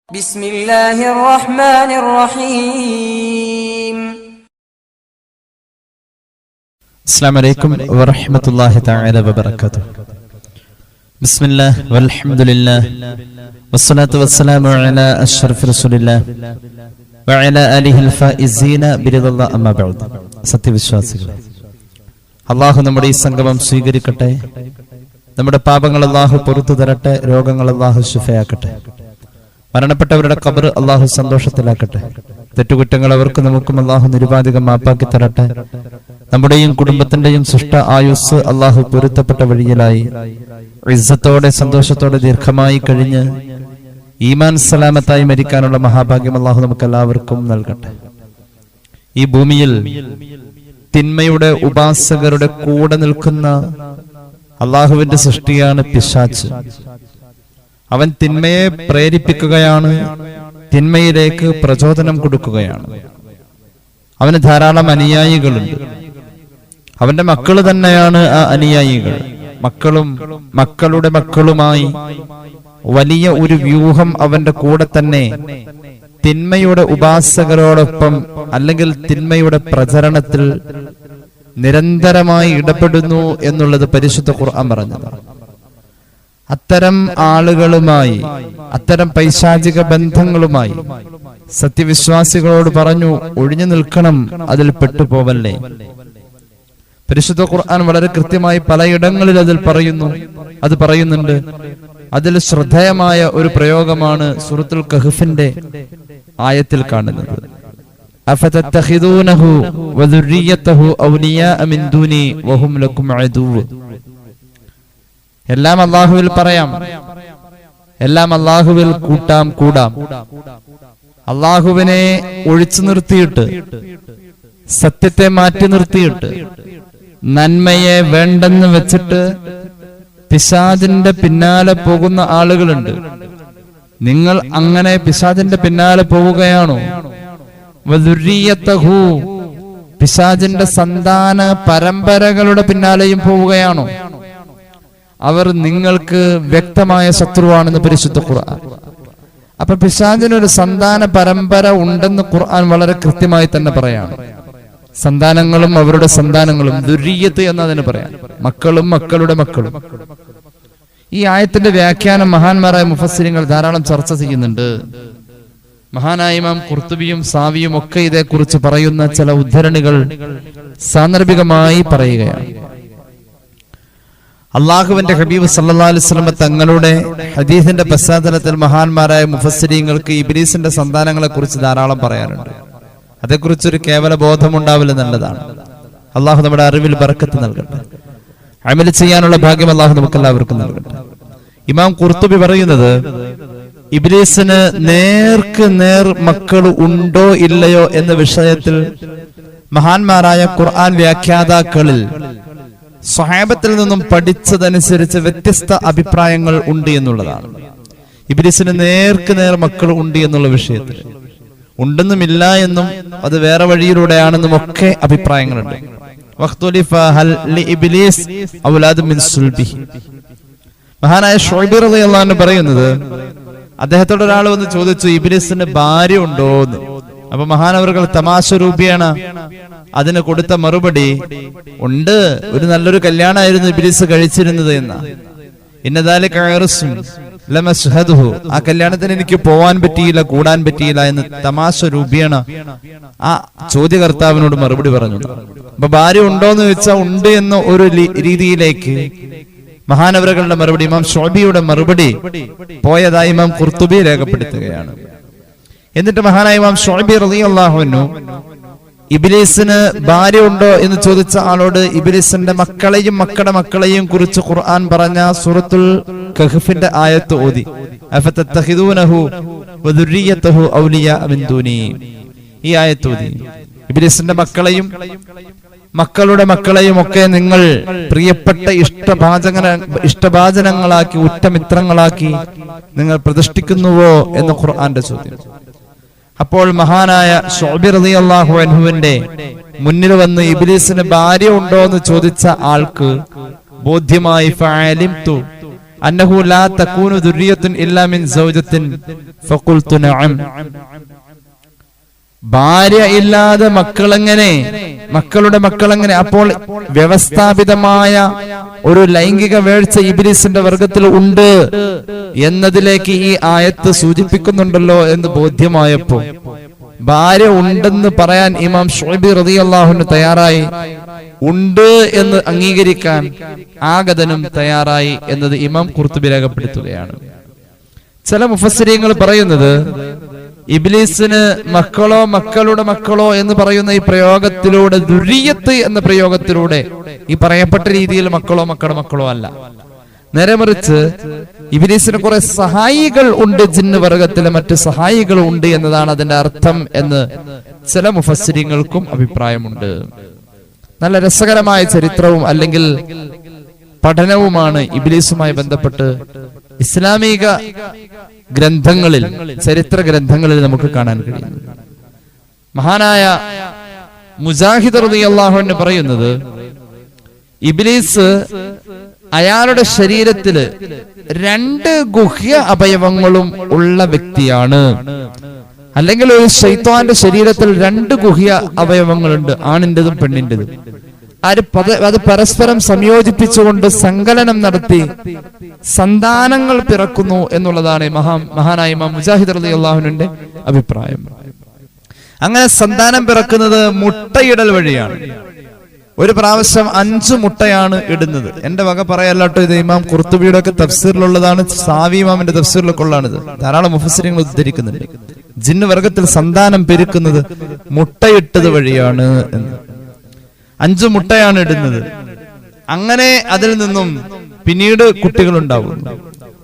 ബിസ്മില്ലാഹിർ റഹ്മാനിർ റഹീം. അസ്സലാമു അലൈക്കും വറഹ്മത്തുള്ളാഹി തആല വബറകാതുഹു. ബിസ്മില്ലാഹ് വൽഹംദുലില്ലാഹ് വസ്സലാത്തു വസ്സലാമു അലാ അഷ്റഫി റസൂലില്ലാഹ് വഅലാ ആലിഹിൽ ഫായിസീന ബിറിദല്ലാഹി അമ്മാ ബഅദ്. സത്യവിശ്വാസികളെ, അല്ലാഹു നമ്മുടെ ഈ സംഗമം സ്വീകരിക്കട്ടെ. നമ്മുടെ പാപങ്ങൾ അല്ലാഹു പുറത്തു തരട്ടെ. രോഗങ്ങൾ അല്ലാഹു ശിഫയാക്കട്ടെ. മരണപ്പെട്ടവരുടെ ഖബർ അല്ലാഹു സന്തോഷത്തിലാക്കട്ടെ. തെറ്റുകുറ്റങ്ങൾ അവർക്കും നമുക്കും അല്ലാഹു നിരുപാധികം മാപ്പാക്കി തരട്ടെ. നമ്മുടെയും കുടുംബത്തിന്റെയും സൃഷ്ട ആയുസ് അല്ലാഹു പൊരുത്തപ്പെട്ട വഴിയിലായി ഇസ്സത്തോടെ സന്തോഷത്തോടെ ദീർഘമായി കഴിഞ്ഞ് ഈമാൻ സലാമത്തായി മരിക്കാനുള്ള മഹാഭാഗ്യം അല്ലാഹു നമുക്ക് എല്ലാവർക്കും നൽകട്ടെ. ഈ ഭൂമിയിൽ തിന്മയുടെ ഉപാസകരുടെ കൂടെ നിൽക്കുന്ന അല്ലാഹുവിന്റെ സൃഷ്ടിയാണ് പിശാച്. അവൻ തിന്മയെ പ്രേരിപ്പിക്കുകയാണ്, തിന്മയിലേക്ക് പ്രചോദനം കൊടുക്കുകയാണ്. അവന് ധാരാളം അനുയായികളുണ്ട്. അവന്റെ മക്കള് തന്നെയാണ് ആ അനുയായികൾ. മക്കളും മക്കളുടെ മക്കളുമായി വലിയ ഒരു വ്യൂഹം അവന്റെ കൂടെ തന്നെ തിന്മയുടെ ഉപാസകരോടൊപ്പം അല്ലെങ്കിൽ തിന്മയുടെ പ്രചരണത്തിൽ നിരന്തരമായി ഇടപെടുന്നു എന്നുള്ളത് പരിശുദ്ധ ഖുർആൻ പറഞ്ഞതാണ്. അത്തരം ആളുകളുമായി, അത്തരം പൈശാചിക ബന്ധങ്ങളുമായി സത്യവിശ്വാസികളോട് പറഞ്ഞു, ഒഴിഞ്ഞു നിൽക്കണം, അതിൽ പെട്ടുപോവല്ലേ. പരിശുദ്ധ ഖുർആൻ വളരെ കൃത്യമായി പലയിടങ്ങളിൽ അത് പറയുന്നുണ്ട്. അതിൽ ശ്രദ്ധേയമായ ഒരു പ്രയോഗമാണ് സൂറത്തുൽ കഹ്ഫിന്റെ ആയത്തിൽ കാണുന്നത്. അഫതത്തഖിദൂനഹു വദുർരിയതഹു ഔലിയാഅ മിൻ ദൂനി വഹും ലക്കും അദുവ്വ്. എല്ലാം അല്ലാഹുവിൽ പറയാം, എല്ലാം അല്ലാഹുവിൽ കൂടാം. അല്ലാഹുവിനെ ഒഴിച്ചു നിർത്തിയിട്ട്, സത്യത്തെ മാറ്റി നിർത്തിയിട്ട്, നന്മയെ വേണ്ടെന്ന് വെച്ചിട്ട് പിശാചിന്റെ പിന്നാലെ പോകുന്ന ആളുകളുണ്ട്. നിങ്ങൾ അങ്ങനെ പിശാചിന്റെ പിന്നാലെ പോവുകയാണോ? വദുർരിയതഹു, പിശാചിന്റെ സന്താന പരമ്പരകളുടെ പിന്നാലെയും പോവുകയാണോ? അവർ നിങ്ങൾക്ക് വ്യക്തമായ ശത്രുവാണെന്ന് പരിശുദ്ധ ഖുർആൻ. അപ്പൊ പിശാചിനൊരു സന്താന പരമ്പര ഉണ്ടെന്ന് ഖുർആൻ വളരെ കൃത്യമായി തന്നെ പറയാണ്. സന്താനങ്ങളും അവരുടെ സന്താനങ്ങളും, ദുർരിയത്ത് എന്നതിന് പറയാം, മക്കളും മക്കളുടെ മക്കളും. ഈ ആയത്തിന്റെ വ്യാഖ്യാനം മഹാന്മാരായ മുഫസ്സിരിങ്ങൾ ധാരാളം ചർച്ച ചെയ്യുന്നുണ്ട്. മഹാനായ ഇമാം ഖുർത്തുബിയും സാവിയും ഒക്കെ ഇതേക്കുറിച്ച് പറയുന്ന ചില ഉദ്ധരണികൾ സാന്ദർഭികമായി പറയുകയാണ്. അള്ളാഹുവിന്റെ ഹബീബ് സല്ലല്ലാഹു അലൈഹി വസല്ലം തങ്ങളുടെ ഹദീസിന്റെ പശ്ചാത്തലത്തിൽ മഹാന്മാരായ മുഫസ്സിരീങ്ങൾക്ക് ഇബ്ലീസിന്റെ സന്താനങ്ങളെ കുറിച്ച് ധാരാളം പറയാനുണ്ട്. അതേക്കുറിച്ചൊരു കേവല ബോധമുണ്ടാവില്ല എന്നുള്ളതാണ്. അള്ളാഹു നമ്മുടെ അറിവിൽ ബർക്കത്ത് നൽകട്ടെ. അമൽ ചെയ്യാനുള്ള ഭാഗ്യം അള്ളാഹു നമുക്ക് എല്ലാവർക്കും നൽകട്ടെ. ഇമാം ഖുർത്തുബി പറയുന്നത്, ഇബ്ലീസിന് നേർക്ക് നേർ മക്കൾ ഉണ്ടോ ഇല്ലയോ എന്ന വിഷയത്തിൽ മഹാന്മാരായ ഖുർആൻ വ്യാഖ്യാതാക്കളിൽ സ്വഹാബത്തിൽ നിന്നും പഠിച്ചതനുസരിച്ച് വ്യത്യസ്ത അഭിപ്രായങ്ങൾ ഉണ്ട് എന്നുള്ളതാണ്. ഇബ്ലീസിന് നേർക്ക് നേർ മക്കൾ ഉണ്ട് എന്നുള്ള വിഷയത്തിൽ ഉണ്ടെന്നുമില്ല എന്നും അത് വേറെ വഴിയിലൂടെയാണെന്നും ഒക്കെ അഭിപ്രായങ്ങളുണ്ട്. മഹാനായ ശുഐബ് റളിയല്ലാഹു അൻഹു പറയുന്നത്, അദ്ദേഹത്തോട് ഒരാൾ വന്ന് ചോദിച്ചു, ഇബ്ലീസിന് ഭാര്യ ഉണ്ടോ എന്ന്. അപ്പൊ മഹാനവറുകൾ തമാശ രൂപേണ അതിന് കൊടുത്ത മറുപടി, ഉണ്ട്, ഒരു നല്ലൊരു കല്യാണമായിരുന്നു ഇബ്ലീസ് കഴിച്ചിരുന്നത് എന്ന. ഇന്നദാലിക അർസുൻ ലമശ്ഹദുഹു, ആ കല്യാണത്തിന് എനിക്ക് പോവാൻ പറ്റിയില്ല, കൂടാൻ പറ്റിയില്ല എന്ന് തമാശ രൂപേണ ആ ചോദ്യകർത്താവിനോട് മറുപടി പറഞ്ഞു. അപ്പൊ ഭാര്യ ഉണ്ടോന്ന് ചോദിച്ചാൽ ഉണ്ട് എന്ന ഒരു രീതിയിലേക്ക് മഹാനവറുകളുടെ മറുപടി, ഇമാം ശുഐബിയുടെ മറുപടി പോയതായി ഇമാം ഖുർത്തുബി രേഖപ്പെടുത്തുകയാണ്. എന്നിട്ട് മഹാനായ ഇമാം ശുഐബി റളിയല്ലാഹു അൻഹു ഇബ്ലീസിന് ഭാര്യ ഉണ്ടോ എന്ന് ചോദിച്ച ആളോട് ഇബ്ലീസിന്റെ മക്കളെയും മക്കളുടെ മക്കളെയും കുറിച്ച് ഖുർആൻ പറഞ്ഞ സൂറത്തുൽ കഹ്ഫിന്റെ ആയത്ത് ഓതി, അഫതത്തഖിദൂനഹു വദുർരിയതഹു ഔലിയാ മിൻ ദൂനി. ഈ ആയത്ത് ഓതി ഇബ്ലീസിന്റെ മക്കളെയും മക്കളുടെ മക്കളെയും ഒക്കെ നിങ്ങൾ പ്രിയപ്പെട്ട ഇഷ്ടഭാജനങ്ങളാക്കി, ഉറ്റമിത്രങ്ങളാക്കി നിങ്ങൾ പ്രതിഷ്ഠിക്കുന്നുവോ എന്ന് ഖുർആന്റെ ചോദ്യം. അപ്പോൾ മഹാനായ ശുഐബ് റളിയല്ലാഹു അൻഹുവിന്റെ മുന്നിൽ വന്ന് ഇബ്ലീസിന് ഭാര്യ ഉണ്ടോ എന്ന് ചോദിച്ച ആൾക്ക് ബോധ്യമായി, ഫഅലിംതു അന്നഹു ലാ തകൂനു ദുർരിയത്തുൻ ഇല്ലാ മിൻ സൗജത്തിൻ ഫഖുൽതു നഅം. ഭാര്യ ഇല്ലാതെ മക്കളുടെ മക്കളെങ്ങനെ? അപ്പോൾ വ്യവസ്ഥാപിതമായ ഒരു ലൈംഗിക വീഴ്ച ഇബ്ലീസിന്റെ വർഗത്തിൽ ഉണ്ട് എന്നതിലേക്ക് ഈ ആയത്ത് സൂചിപ്പിക്കുന്നുണ്ടല്ലോ എന്ന് ബോധ്യമായപ്പോ ഭാര്യ ഉണ്ടെന്ന് പറയാൻ ഇമാം ശുഐബ് റളിയല്ലാഹു അൻഹു തയ്യാറായി, ഉണ്ട് എന്ന് അംഗീകരിക്കാൻ ആഗതനും തയ്യാറായി എന്നത് ഇമാം ഖുർത്തുബി രേഖപ്പെടുത്തുകയാണ്. ചില മുഫസ്സിരീങ്ങൾ പറയുന്നത് ഇബ്ലീസിന് മക്കളോ മക്കളുടെ മക്കളോ എന്ന് പറയുന്ന ഈ പ്രയോഗത്തിലൂടെ, ദുരിയത്ത് എന്ന പ്രയോഗത്തിലൂടെ ഈ പറയപ്പെട്ട രീതിയിൽ മക്കളോ മക്കളുടെ മക്കളോ അല്ല, നേരെ മറിച്ച് ഇബ്ലീസിന് കുറെ സഹായികൾ ഉണ്ട്, ജിന്ന് വർഗത്തിലെ മറ്റ് സഹായികൾ ഉണ്ട് എന്നതാണ് അതിന്റെ അർത്ഥം എന്ന് ചില മുഫസ്സിരീങ്ങൾക്കും അഭിപ്രായമുണ്ട്. നല്ല രസകരമായ ചരിത്രവും അല്ലെങ്കിൽ പഠനവുമാണ് ഇബ്ലീസുമായി ബന്ധപ്പെട്ട് ഇസ്ലാമിക ഗ്രന്ഥങ്ങളിൽ, ചരിത്ര ഗ്രന്ഥങ്ങളിൽ നമുക്ക് കാണാൻ കഴിയുന്നത്. മഹാനായ മുജാഹിദ് റളിയല്ലാഹു അൻഹു പറയുന്നത്, ഇബ്ലീസ് അയാളുടെ ശരീരത്തില് 2 ഗുഹ്യ അവയവങ്ങളും ഉള്ള വ്യക്തിയാണ്. അല്ലെങ്കിൽ ഒരു ശൈത്വാന്റെ ശരീരത്തിൽ 2 ഗുഹ്യ അവയവങ്ങളുണ്ട്, ആണിന്റെതും പെണ്ണിന്റെതും. അത് പരസ്പരം സംയോജിപ്പിച്ചുകൊണ്ട് സങ്കലനം നടത്തി സന്താനങ്ങൾ പിറക്കുന്നു എന്നുള്ളതാണ് മഹാനായ ഇമാം മുജാഹിദ് റളിയല്ലാഹു അൻഹുവിന്റെ അഭിപ്രായം. അങ്ങനെ സന്താനം പിറക്കുന്നത് മുട്ടയിടൽ വഴിയാണ്. ഒരു പ്രാവശ്യം 5 മുട്ടയാണ് ഇടുന്നത്. എന്റെ വക പറയല്ലാട്ടോ, ഇത് ഇമാം ഖുർത്തുബിയുടെ ഒക്കെ തഫ്സീറിലുള്ളതാണ്, സാവി ഇമാമിന്റെ തഫ്സീറിലൊക്കെ ഉള്ളതാണിത്. ധാരാളം മുഫസ്സിരീങ്ങൾ ഉദ്ധരിക്കുന്നുണ്ട്. ജിന്ന് വർഗത്തിൽ സന്താനം പെരുക്കുന്നത് മുട്ടയിട്ടത് വഴിയാണ് എന്ന്. 5 മുട്ടയാണ് ഇടുന്നത്. അങ്ങനെ അതിൽ നിന്നും പിന്നീട് കുട്ടികൾ ഉണ്ടാവും.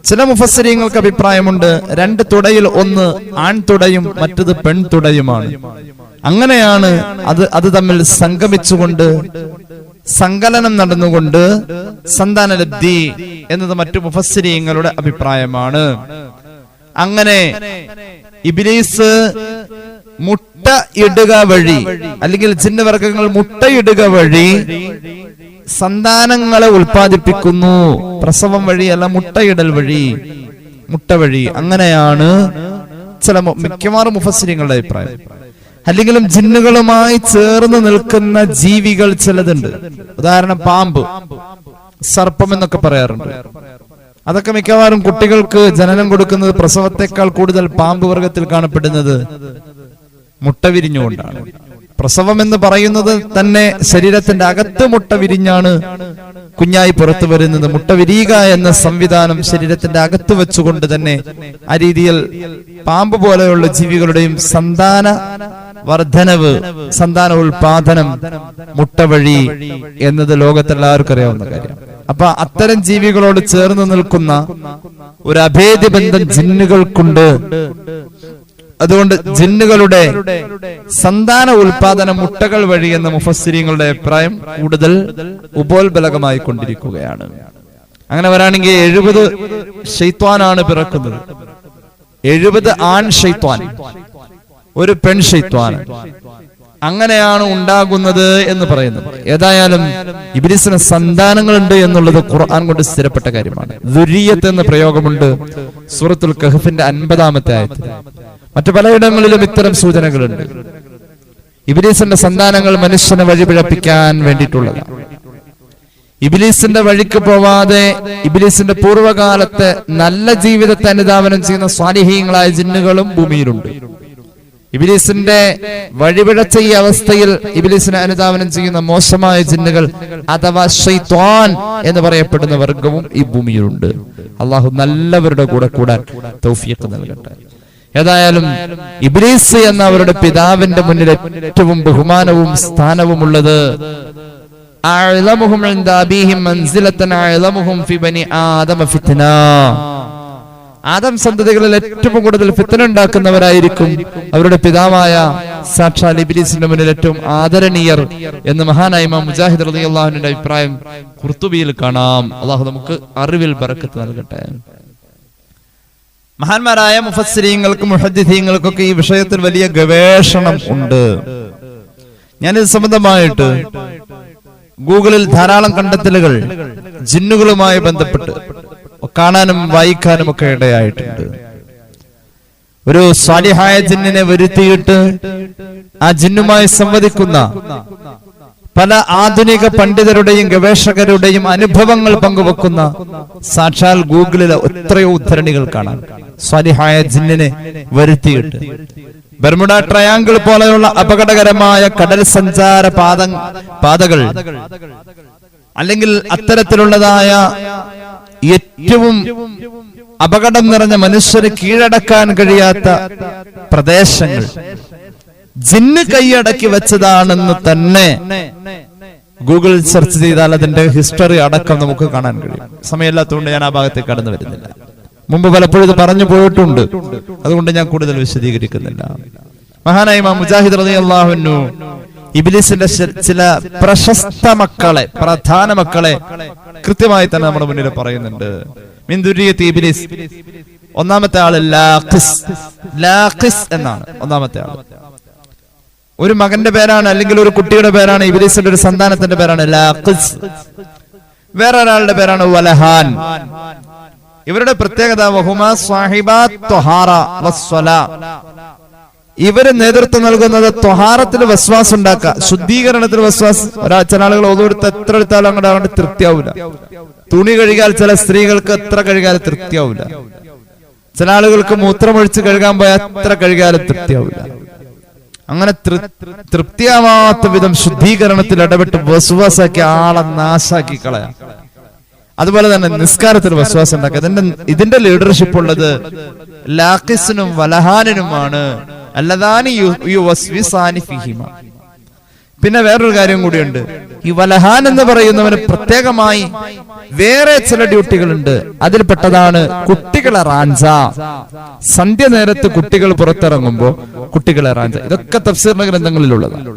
ചില മുഫസ്സിരീങ്ങൾക്ക് അഭിപ്രായമുണ്ട്, 2 തുടയിൽ ഒന്ന് ആൺതുടയും മറ്റത് പെൺതുടയുമാണ്. അങ്ങനെയാണ് അത് തമ്മിൽ സംഗമിച്ചുകൊണ്ട് സങ്കലനം നടന്നുകൊണ്ട് സന്താനലബ്ധി എന്നത് മറ്റു മുഫസ്സിരീങ്ങളുടെ അഭിപ്രായമാണ്. അങ്ങനെ ഇബ്ലീസ് മുട്ട ഇടുക വഴി, അല്ലെങ്കിൽ ജിന്നവർഗങ്ങൾ മുട്ടയിടുക വഴി സന്താനങ്ങളെ ഉൽപ്പാദിപ്പിക്കുന്നു. പ്രസവം വഴിയല്ല, മുട്ടയിടൽ വഴി, മുട്ട വഴി. അങ്ങനെയാണ് ചില മിക്കവാറും മുഫസ്സിരീങ്ങളുടെ അഭിപ്രായം. അല്ലെങ്കിലും ജിന്നുകളുമായി ചേർന്ന് നിൽക്കുന്ന ജീവികൾ ചിലതുണ്ട്. ഉദാഹരണം പാമ്പ്, സർപ്പം എന്നൊക്കെ പറയാറുണ്ട്. അതൊക്കെ മിക്കവാറും കുട്ടികൾക്ക് ജനനം കൊടുക്കുന്നത് പ്രസവത്തെക്കാൾ കൂടുതൽ പാമ്പ് വർഗത്തിൽ കാണപ്പെടുന്നത് മുട്ട വിരിഞ്ഞുകൊണ്ടാണ്. പ്രസവം എന്ന് പറയുന്നത് തന്നെ ശരീരത്തിന്റെ അകത്ത് മുട്ട വിരിഞ്ഞാണ് കുഞ്ഞായി പുറത്തു വരുന്നത്. മുട്ട വിരിയുക എന്ന സംവിധാനം ശരീരത്തിന്റെ അകത്ത് വെച്ചുകൊണ്ട് തന്നെ ആ രീതിയിൽ പാമ്പ് പോലെയുള്ള ജീവികളുടെയും സന്താന വർധനവ്, സന്താന ഉൽപാദനം മുട്ട വഴി എന്നത് ലോകത്തെല്ലാവർക്കും അറിയാവുന്ന കാര്യം. അപ്പൊ അത്തരം ജീവികളോട് ചേർന്ന് നിൽക്കുന്ന ഒരു അഭേദ്യ ബന്ധം ജിന്നുകൾക്കുണ്ട്. അതുകൊണ്ട് ജിന്നുകളുടെ സന്താന ഉൽപാദനം മുട്ടകൾ വഴി എന്ന മുഫസ്സിരീങ്ങളുടെ അഭിപ്രായം കൂടുതൽ ഉപോത്ബലകമായി കൊണ്ടിരിക്കുകയാണ്. അങ്ങനെ വരാണെങ്കിൽ 70 ശൈത്വാനാണ് പിറക്കുന്നത്. 70 ആൺ ശൈത്വാൻ, ഒരു പെൺ ശൈത്വാൻ, അങ്ങനെയാണ് ഉണ്ടാകുന്നത് എന്ന് പറയുന്നത്. ഏതായാലും ഇബ്ലീസിന് സന്താനങ്ങളുണ്ട് എന്നുള്ളത് ഖുർആൻ കൊണ്ട് സ്ഥിരപ്പെട്ട കാര്യമാണ്. ദുരിയത്ത് എന്ന പ്രയോഗമുണ്ട് സൂറത്തുൽ കഹ്ഫിന്റെ 50-ാമത്തെ ആയത്തിൽ. മറ്റു പലയിടങ്ങളിലും ഇത്തരം സൂചനകളുണ്ട്. ഇബ്ലീസിന്റെ സന്താനങ്ങൾ മനുഷ്യനെ വഴിപിഴപ്പിക്കാൻ വേണ്ടിയിട്ടുള്ളതാണ്. ഇബ്ലീസിന്റെ വഴിക്ക് പോവാതെ ഇബ്ലീസിന്റെ പൂർവ്വകാലത്തെ നല്ല ജീവിതത്തെ അനുധാവനം ചെയ്യുന്ന സ്വാലിഹീങ്ങളായ ജിന്നുകളും ഭൂമിയിലുണ്ട്. ഇബ്ലീസിന്റെ വഴിപിഴച്ച ഈ അവസ്ഥയിൽ ഇബ്ലീസിനെ അനുധാവനം ചെയ്യുന്ന മോശമായ ജിന്നുകൾ അഥവാ ശൈത്വാൻ എന്ന് പറയപ്പെടുന്ന വർഗവും ഈ ഭൂമിയിലുണ്ട്. അള്ളാഹു നല്ലവരുടെ കൂടെ കൂടാൻ തൗഫീഖ് നൽകട്ടെ. ഏതായാലും ഇബ്ലീസ് എന്ന അവരുടെ പിതാവിന്റെ മുന്നിൽ ഏറ്റവും ബഹുമാനവും സ്ഥാനവും ഉള്ളത് ആദം സന്തതികളിൽ ഏറ്റവും കൂടുതൽ ഫിത്ന ഉണ്ടാക്കുന്നവരായിരിക്കും അവരുടെ പിതാവായ സാക്ഷാൽ ഇബ്ലീസിന്റെ മുന്നിൽ ഏറ്റവും ആദരണീയർ എന്ന് മഹാനായ ഇമാം മുജാഹിദ് റളിയല്ലാഹു അൻഹുവിന്റെ അഭിപ്രായം ഖുർത്തുബിയിൽ കാണാം. അള്ളാഹു നമുക്ക് അറിവിൽ ബറക്കത്ത് നൽകട്ടെ. മഹാന്മാരായ മുഫസ്സിരീങ്ങൾക്കും മുഹദ്ദിഥീങ്ങൾക്കൊക്കെ ഈ വിഷയത്തിൽ വലിയ ഗവേഷണം ഉണ്ട്. ഞാനിത് സംബന്ധമായിട്ട് ഗൂഗിളിൽ ധാരാളം കണ്ടെത്തലുകൾ ജിന്നുകളുമായി ബന്ധപ്പെട്ട് കാണാനും വായിക്കാനും ഒക്കെ ഇടയായിട്ടുണ്ട്. ഒരു സ്വാലിഹായ ജിന്നിനെ വരുത്തിയിട്ട് ആ ജിന്നുമായി സംവദിക്കുന്ന പല ആധുനിക പണ്ഡിതരുടെയും ഗവേഷകരുടെയും അനുഭവങ്ങൾ പങ്കുവെക്കുന്ന സാക്ഷാൽ ഗൂഗിളിലെ എത്രയോ ഉദ്ധരണികൾ കാണാം. സ്വാലിഹായ ജിന്നിനെ വരുത്തിയിട്ട് ബർമുഡ ട്രയാങ്കിൾ പോലെയുള്ള അപകടകരമായ കടൽ സഞ്ചാര പാതകൾ അല്ലെങ്കിൽ അത്തരത്തിലുള്ളതായ ഏറ്റവും അപകടം നിറഞ്ഞ മനുഷ്യന് കീഴടക്കാൻ കഴിയാത്ത പ്രദേശങ്ങൾ ജിന്ന് കൈയടക്കി വെച്ചതാണെന്ന് തന്നെ ഗൂഗിൾ സെർച്ച് ചെയ്താൽ അതിന്റെ ഹിസ്റ്ററി അടക്കം നമുക്ക് കാണാൻ കഴിയും. സമയമില്ലാത്തതുകൊണ്ട് ഞാൻ ആ ഭാഗത്തേക്ക് കടന്നു വരുന്നില്ല. മുമ്പ് പലപ്പോഴും ഇത് പറഞ്ഞു പോയിട്ടുണ്ട്, അതുകൊണ്ട് ഞാൻ കൂടുതൽ വിശദീകരിക്കുന്നില്ല. മഹാനായ ഇമാം മുജാഹിദ് റളിയല്ലാഹു അൻഹു ഇബ്ലീസിന്റെ ചില പ്രശസ്ത മക്കളെ, പ്രധാന മക്കളെ കൃത്യമായി തന്നെ നമ്മുടെ മുന്നിൽ പറയുന്നുണ്ട്. മിൻ ദുരിയത്തി ഇബ്ലീസ്, ഒന്നാമത്തെ ആള് ലാഖിസ് എന്നാണ്. ഒന്നാമത്തെ ആള് ഒരു മകന്റെ പേരാണ്, അല്ലെങ്കിൽ ഒരു കുട്ടിയുടെ പേരാണ്. ഇബ്ലീസിന്റെ ഒരു സന്താനത്തിന്റെ പേരാണ് ലാഖിസ്. വേറൊരാളുടെ പേരാണ് വലഹാൻ. ഇവരുടെ പ്രത്യേകത വഹുമാ സ്വാഹിബാത്ത് ത്വഹാറ വസ്സലാ. ഇവര് നേതൃത്വം നൽകുന്നത് ത്വഹാറത്തിൽ വസ്വാസ് ഉണ്ടാക്കുക, ശുദ്ധീകരണത്തിൽ വസ്വാസ്. ചില ആളുകൾ ഒതുകൊടുത്ത് എത്ര എടുത്താലും അങ്ങോട്ട് തൃപ്തിയാവില്ല. തുണി കഴുകിയാൽ ചില സ്ത്രീകൾക്ക് എത്ര കഴുകിയാലും തൃപ്തിയാവില്ല. ചില ആളുകൾക്ക് മൂത്രമൊഴിച്ച് കഴുകാൻ പോയാൽ എത്ര കഴുകിയാലും തൃപ്തിയാവില്ല. അങ്ങനെ തൃപ്തിയാവാത്ത വിധം ശുദ്ധീകരണത്തിൽ ഇടപെട്ട് വസ്വാസാക്കി ആളെ നാശാക്കി കളയാം. അതുപോലെ തന്നെ നിസ്കാരത്തിൽ വസ്വാസം ഉണ്ടാക്കുക. ഇതിന്റെ ലീഡർഷിപ്പ് ഉള്ളത് ലാഖിസിനും വലഹാനിനുമാണ്. അല്ലദാനി യുവസ്വിസാനി ഫിഹിമ. പിന്നെ വേറൊരു കാര്യം കൂടിയുണ്ട്. ഈ വലഹാൻ എന്ന് പറയുന്നവന് പ്രത്യേകമായി വേറെ ചില ഡ്യൂട്ടികളുണ്ട്. അതിൽപ്പെട്ടതാണ് കുട്ടികളെ റാഞ്ച. സന്ധ്യ നേരത്ത് കുട്ടികൾ പുറത്തിറങ്ങുമ്പോൾ കുട്ടികളെ റാഞ്ച. ഇതൊക്കെ തഫ്സീറിന്റെ ഗ്രന്ഥങ്ങളിലുള്ളതാണ്.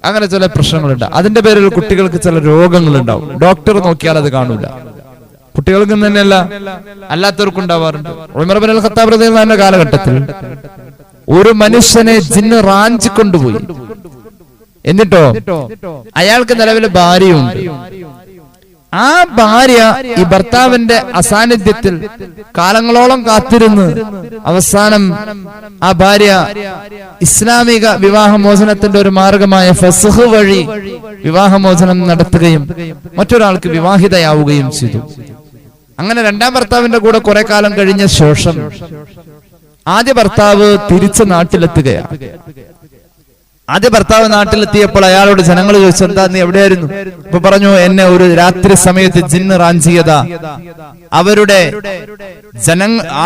അങ്ങനെ ചില പ്രശ്നങ്ങളുണ്ട്. അതിന്റെ പേരിൽ കുട്ടികൾക്ക് ചില രോഗങ്ങൾ ഉണ്ടാവും. ഡോക്ടർ നോക്കിയാൽ അത് കാണൂല. കുട്ടികൾക്ക് തന്നെയല്ല, അല്ലാത്തവർക്കും ഉണ്ടാവാറുണ്ട്. ഉമർ ഇബ്നുൽ ഖത്താബ് റളിയല്ലാഹു അൻഹു കാലഘട്ടത്തിൽ ഒരു മനുഷ്യനെ ജിന്ന് റാഞ്ചി കൊണ്ടുപോയി. എന്നിട്ടോ അയാൾക്ക് നിലവിൽ ഭാര്യയുണ്ട്. ആ ഭാര്യ ഈ ഭർത്താവിന്റെ അസാന്നിധ്യത്തിൽ കാലങ്ങളോളം കാത്തിരുന്ന് അവസാനം ആ ഭാര്യ ഇസ്ലാമിക വിവാഹമോചനത്തിന്റെ ഒരു മാർഗമായ ഫസ്ഖ് വഴി വിവാഹമോചനം നടത്തുകയും മറ്റൊരാൾക്ക് വിവാഹിതയാവുകയും ചെയ്തു. അങ്ങനെ രണ്ടാം ഭർത്താവിന്റെ കൂടെ കുറെ കാലം കഴിഞ്ഞ ശേഷം ആദ്യ ഭർത്താവ് തിരിച്ച് നാട്ടിലെത്തുകയാണ്. ആദ്യ ഭർത്താവ് നാട്ടിലെത്തിയപ്പോൾ അയാളോട് ജനങ്ങൾ ചോദിച്ചു, എന്താ നീ എവിടെയായിരുന്നു? ഇപ്പൊ പറഞ്ഞു, എന്നെ ഒരു രാത്രി സമയത്ത് ജിന്ന് റാഞ്ചിയതാ. അവരുടെ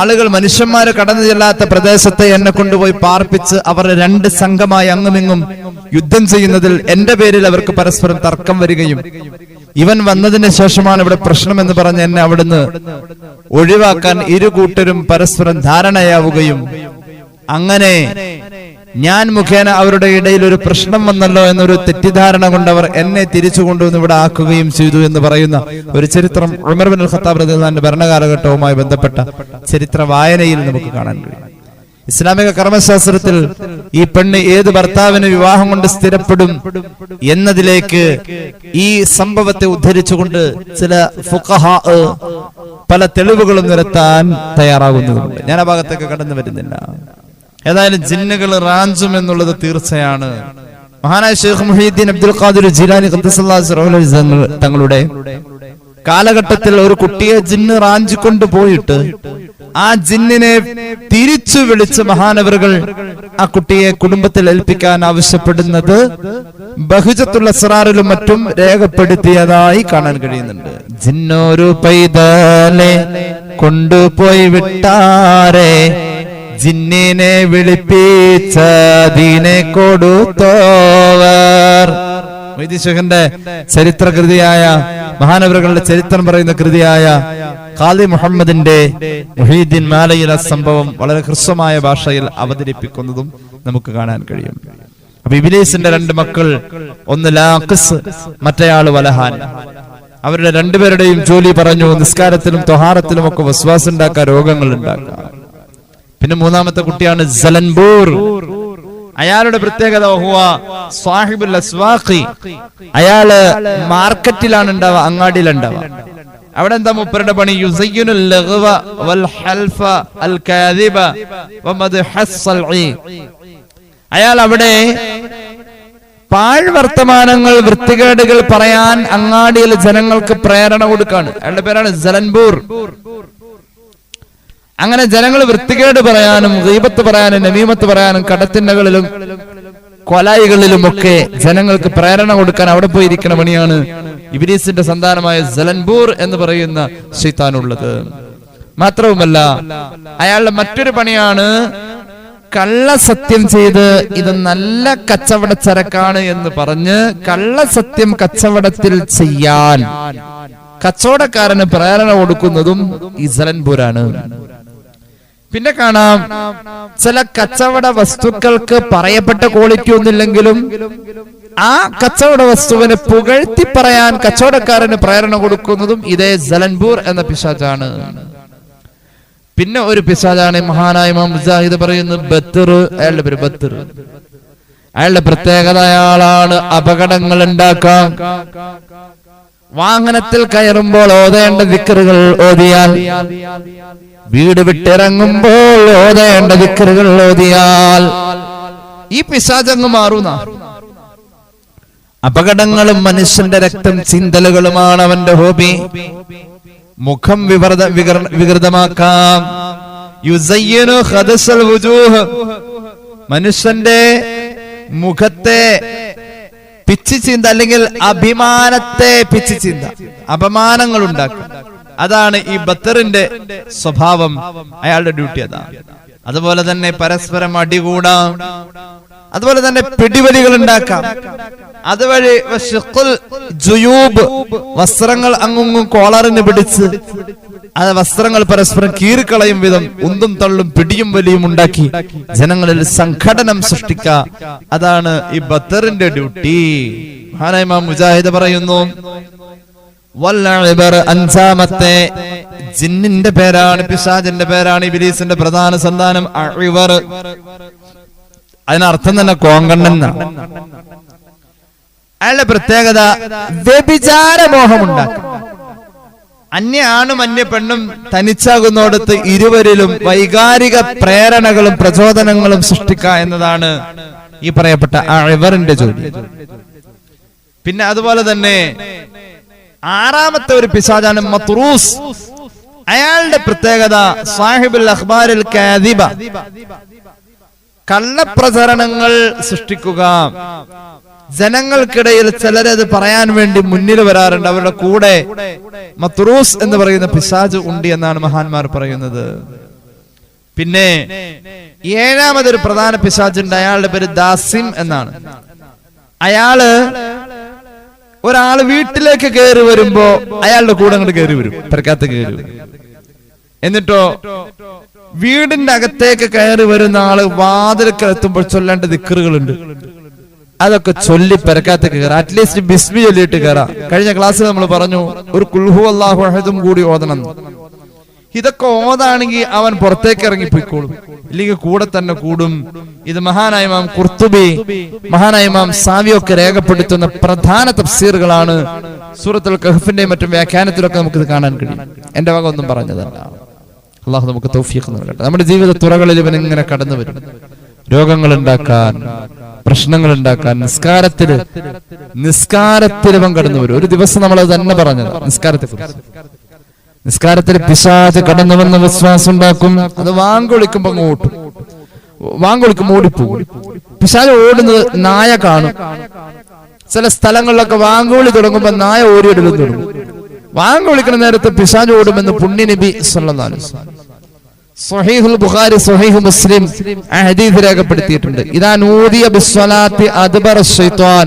ആളുകൾ മനുഷ്യന്മാര് കടന്നു ചെല്ലാത്ത പ്രദേശത്തെ എന്നെ കൊണ്ടുപോയി പാർപ്പിച്ച് അവർ രണ്ട് സംഘമായി അങ്ങുമിങ്ങും യുദ്ധം ചെയ്യുന്നതിൽ എന്റെ പേരിൽ അവർക്ക് പരസ്പരം തർക്കം വരികയും ഇവൻ വന്നതിന് ശേഷമാണ് ഇവിടെ പ്രശ്നം എന്ന് പറഞ്ഞ് എന്നെ അവിടുന്ന് ഒഴിവാക്കാൻ ഇരു കൂട്ടരും പരസ്പരം ധാരണയാവുകയും അങ്ങനെ ഞാൻ മുഖേന അവരുടെ ഇടയിൽ ഒരു പ്രശ്നം വന്നല്ലോ എന്നൊരു തെറ്റിദ്ധാരണ കൊണ്ട് അവർ എന്നെ തിരിച്ചു കൊണ്ടുവന്ന് ഇവിടെ ആക്കുകയും ചെയ്തു എന്ന് പറയുന്ന ഒരു ചരിത്രം ഉമർ ഇബ്നുൽ ഖത്താബ് റളിയല്ലാഹു അൻഹു ഭരണകാലഘട്ടവുമായി ബന്ധപ്പെട്ട ചരിത്ര വായനയിൽ നമുക്ക് കാണാൻ കഴിയും. ഇസ്ലാമിക കർമ്മശാസ്ത്രത്തിൽ ഈ പെണ്ണ് ഏത് ഭർത്താവിന് വിവാഹം കൊണ്ട് സ്ഥിരപ്പെടും എന്നതിലേക്ക് ഈ സംഭവത്തെ ഉദ്ധരിച്ചുകൊണ്ട് ചില ഫുഖഹാ പല തെളിവുകളും നിരത്താൻ തയ്യാറാകുന്നതുണ്ട്. ഞാൻ ആ ഭാഗത്തേക്ക് കടന്നു വരുന്നില്ല. ഏതായാലും ജിന്നുകൾ റാഞ്ചും എന്നുള്ളത് തീർച്ചയാണ്. മഹാനായ ഷെയ്ഖ് മുഹീദ്ദീൻ അബ്ദുൽ ഖാദിർ ജീലാനി ഖദ്ദസല്ലാഹു റൂഹഹു തങ്ങളുടെ കാലഘട്ടത്തിൽ ഒരു കുട്ടിയെ ജിന്ന് റാഞ്ചിക്കൊണ്ട് പോയിട്ട് ആ ജിന്നിനെ തിരിച്ചു വിളിച്ച് മഹാനവറുകൾ ആ കുട്ടിയെ കുടുംബത്തിൽ ഏൽപ്പിക്കാൻ ആവശ്യപ്പെടുന്നത് ബഹുജത്തുൽ അസ്റാറിലും മറ്റും രേഖപ്പെടുത്തിയതായി കാണാൻ കഴിയുന്നുണ്ട്. ജിന്നൊരു പൈതലെ കൊണ്ടുപോയി വിട്ടാരെ, ജിന്നിനെ വിളിപ്പിച്ചതിനെ കൊടുത്തോവർ. വൈദ്യശേഖന്റെ ചരിത്രകൃതിയായ മഹാനവറുകളുടെ ചരിത്രം പറയുന്ന കൃതിയായ ഖാദി മുഹമ്മദിന്റെ മുഹീദ്ദീൻ മാലയിൽ ആ സംഭവം വളരെ ഹ്രസ്വമായ ഭാഷയിൽ അവതരിപ്പിക്കുന്നതും നമുക്ക് കാണാൻ കഴിയും. അപ്പൊ ഇബ്ലീസിന്റെ രണ്ട് മക്കൾ, ഒന്ന് ലാഖിസ്, മറ്റേയാള് വലഹാൻ. അവരുടെ രണ്ടുപേരുടെയും ജോലി പറഞ്ഞു നിസ്കാരത്തിലും ത്വഹാറത്തിലും ഒക്കെ വസ്വാസ് ഉണ്ടാക്കുക, രോഗങ്ങൾ ഉണ്ടാക്കുക. പിന്നെ മൂന്നാമത്തെ കുട്ടിയാണ് സലൻബൂർ. അയാളുടെ പ്രത്യേകത സാഹിബുൽ അസ്വാഖി. അയാള് മാർക്കറ്റിലാണ് ഉണ്ടാവുക, അങ്ങാടിയിലുണ്ടാവുക. അവിടെ എന്താ മൂപ്പരുടെ പണി? യുസയ്യിനുൽ ലഗ്വ വൽ ഹൽഫ അൽ കാദിബ വമദ്ഹസ് സൽഈ. അയാൾ അവിടെ പാഴ്വർത്തമാനങ്ങൾ, വൃത്തികേടുകൾ പറയാൻ അങ്ങാടിയിൽ ജനങ്ങൾക്ക് പ്രേരണ കൊടുക്കാണ്. അയാളുടെ പേരാണ് സലൻപൂർ. അങ്ങനെ ജനങ്ങൾ വൃത്തികേട് പറയാനും ഗീബത്ത് പറയാനും നമീമത്ത് പറയാനും കടത്തിണ്ണകളിലും കൊലായികളിലുമൊക്കെ ജനങ്ങൾക്ക് പ്രേരണ കൊടുക്കാൻ അവിടെ പോയിരിക്കുന്ന പണിയാണ് ഇബ്ലീസിന്റെ സന്താനമായ സലൻപൂർ എന്ന് പറയുന്ന ശൈത്താനുള്ളത്. മാത്രവുമല്ല, അയാളുടെ മറ്റൊരു പണിയാണ് കള്ളസത്യം ചെയ്ത് ഇത് നല്ല കച്ചവട ചരക്കാണ് എന്ന് പറഞ്ഞ് കള്ളസത്യം കച്ചവടത്തിൽ ചെയ്യാൻ കച്ചവടക്കാരന് പ്രേരണ കൊടുക്കുന്നതും ഈ സലൻപൂരാണ്. പിന്നെ കാണാം, ചില കച്ചവട വസ്തുക്കൾക്ക് പറയപ്പെട്ട ക്വാളിറ്റി ഒന്നില്ലെങ്കിലും ആ കച്ചവട വസ്തുവിനെ പുകഴ്ത്തി പറയാൻ കച്ചവടക്കാരന് പ്രേരണ കൊടുക്കുന്നതും ഇതേ സലൻപൂർ എന്ന പിശാചാണ്. പിന്നെ ഒരു പിശാചാണ് മഹാനായ ഇമാം മുജാഹിദ് പറയുന്നത് ബത്തർ. അയാളുടെ പേര് ബത്തർ. അയാളുടെ പ്രത്യേകത, അയാളാണ് അപകടങ്ങൾ ഉണ്ടാക്കാം. വാഹനത്തിൽ കയറുമ്പോൾ ഓതേണ്ട ദിക്റുകൾ ഓതിയാൽ, വീട് വിട്ടിറങ്ങുമ്പോൾ ഓതേണ്ട ദിക്റുകൾ ഓതിയാൽ ഈ പിശാചങ്ങ് മാറുന്ന. അപകടങ്ങളും മനുഷ്യന്റെ രക്തം ചിന്തലുകളുമാണ് അവന്റെ ഹോബി. മുഖം വികൃതമാക്കാം. യുസയ്യിനു ഖദസൽ വുജൂഹ്, മനുഷ്യന്റെ മുഖത്തെ പിച്ചി ചിന്ത അല്ലെങ്കിൽ അഭിമാനത്തെ പിച്ചി ചിന്ത, അപമാനങ്ങൾ ഉണ്ടാക്കും. അതാണ് ഈ ബത്തറിന്റെ സ്വഭാവം. അയാളുടെ ഡ്യൂട്ടി അതാണ്. അതുപോലെ തന്നെ പരസ്പരം അടികൂടാം, അതുപോലെ തന്നെ പിടിവലികൾ ഉണ്ടാക്കാം. അതുവഴി വസ്ത്രങ്ങൾ അങ്ങും കോളറിന് പിടിച്ച് അത് വസ്ത്രങ്ങൾ പരസ്പരം കീറിക്കളയും വിധം ഉന്തും തള്ളും പിടിയും വലിയും ഉണ്ടാക്കി ജനങ്ങളിൽ സംഘടനം സൃഷ്ടിക്ക. അതാണ് ഈ ബത്തറിന്റെ ഡ്യൂട്ടി. മഹാനായ ഇമാം മുജാഹിദ് പറയുന്നു, അഞ്ചാമത്തെ ജിന്നിന്റെ പേരാണ്, പിശാചിന്റെ പേരാണ്, ഇബ്ലീസിന്റെ പ്രധാന സന്താനം അഇവർ. അതിനർത്ഥം തന്നെ കോങ്കണ്ണൻ. അയാളുടെ പ്രത്യേകത വ്യഭിചാരമോഹമുണ്ടാക്കും. അന്യ ആണും അന്യ പെണ്ണും തനിച്ചാകുന്നിടത്ത് ഇരുവരിലും വൈകാരിക പ്രേരണകളും പ്രചോദനങ്ങളും സൃഷ്ടിക്കുക എന്നതാണ് ഈ പറയപ്പെട്ട അഇവറിന്റെ ജോലി. പിന്നെ അതുപോലെ തന്നെ ആറാമത്തെ ഒരു പിശാചാണ് മത്റൂസ്. അയാളുടെ പ്രത്യേകത സാഹിബുൽ അഖ്ബാരിൽ കാദിബ, കള്ളപ്രചരണങ്ങൾ സൃഷ്ടിക്കുക. ജനങ്ങൾക്കിടയിൽ ചിലരത് പറയാൻ വേണ്ടി മുന്നിൽ വരാറുണ്ട്. അവരുടെ കൂടെ മത്റൂസ് എന്ന് പറയുന്ന പിശാച് ഉണ്ട് എന്നാണ് മഹാന്മാർ പറയുന്നത്. പിന്നെ ഏഴാമതൊരു പ്രധാന പിശാചുണ്ട്. അയാളുടെ പേര് ദാസിം എന്നാണ്. അയാള് ഒരാള് വീട്ടിലേക്ക് കയറി വരുമ്പോ അയാളുടെ കൂടെ അങ്ങോട്ട് കയറി വരും, പെരക്കകത്ത് കയറി വരും. എന്നിട്ടോ വീടിന്റെ അകത്തേക്ക് കയറി വരുന്ന ആള് വാതിലൊക്കെ എത്തുമ്പോൾ ചൊല്ലേണ്ട ദിക്റുകളുണ്ട്, അതൊക്കെ ചൊല്ലി പെരക്കകത്ത് കയറാം. അറ്റ്ലീസ്റ്റ് ബിസ്മി ചൊല്ലിയിട്ട് കയറാം. കഴിഞ്ഞ ക്ലാസ്സിൽ നമ്മൾ പറഞ്ഞു ഒരു ഖുൽ ഹുവല്ലാഹു അഹദും കൂടി ഓതണം. ഇതൊക്കെ ഓതാണെങ്കിൽ അവൻ പുറത്തേക്ക് ഇറങ്ങിപ്പോയിക്കോളും, ഇല്ലെങ്കിൽ കൂടെ തന്നെ കൂടും. ഇത് മഹാനായ ഇമാം ഖുർത്തുബി, മഹാനായ ഇമാം സാവിയൊക്കെ രേഖപ്പെടുത്തുന്ന പ്രധാന തഫ്സീറുകളാണ്. സൂറത്തുൽ കഹ്ഫിന്റെയും മറ്റും വ്യാഖ്യാനത്തിലൊക്കെ നമുക്കിത് കാണാൻ കഴിയും. എന്റെ വക ഒന്നും പറഞ്ഞതല്ല. അള്ളാഹു നമുക്ക് തൗഫീഖ് നൽകട്ടെ. നമ്മുടെ ജീവിത തുറകളിൽ ഇവൻ ഇങ്ങനെ കടന്നു വരും, രോഗങ്ങൾ ഉണ്ടാക്കാൻ, പ്രശ്നങ്ങൾ ഉണ്ടാക്കാൻ. നിസ്കാരത്തിൽ ഇവൻ കടന്നു വരും. ഒരു ദിവസം നമ്മളത് തന്നെ പറഞ്ഞത് നിസ്കാരത്തിൽ പിശാച് കടന്നു വന്ന വിശ്വാസം ഉണ്ടാക്കും. അത് വാങ്കൊളിക്കുമ്പോ വാങ്കൊളിക്കുമ്പോ ഓടിപ്പോകും. പിശാച് ഓടുന്നത് നായ കാണും. ചില സ്ഥലങ്ങളിലൊക്കെ വാങ്കുവിളി തുടങ്ങുമ്പോ നായ ഓടിയിടലും തുടങ്ങും. വാങ്കുവിളിക്കുന്ന നേരത്തെ പിശാച് ഓടുമെന്ന് പുണ്യ നബി സല്ലല്ലാഹു അലൈഹി വസല്ലം സ്വഹീഹുൽ ബുഖാരി സ്വഹീഹു മുസ്ലിം ആ ഹദീസ് രേഖപ്പെടുത്തിയിട്ടുണ്ട്. ഇദാ നൂദിയ ബിസ്സലാത്തി അദ്ബറ ശൈത്വാൻ,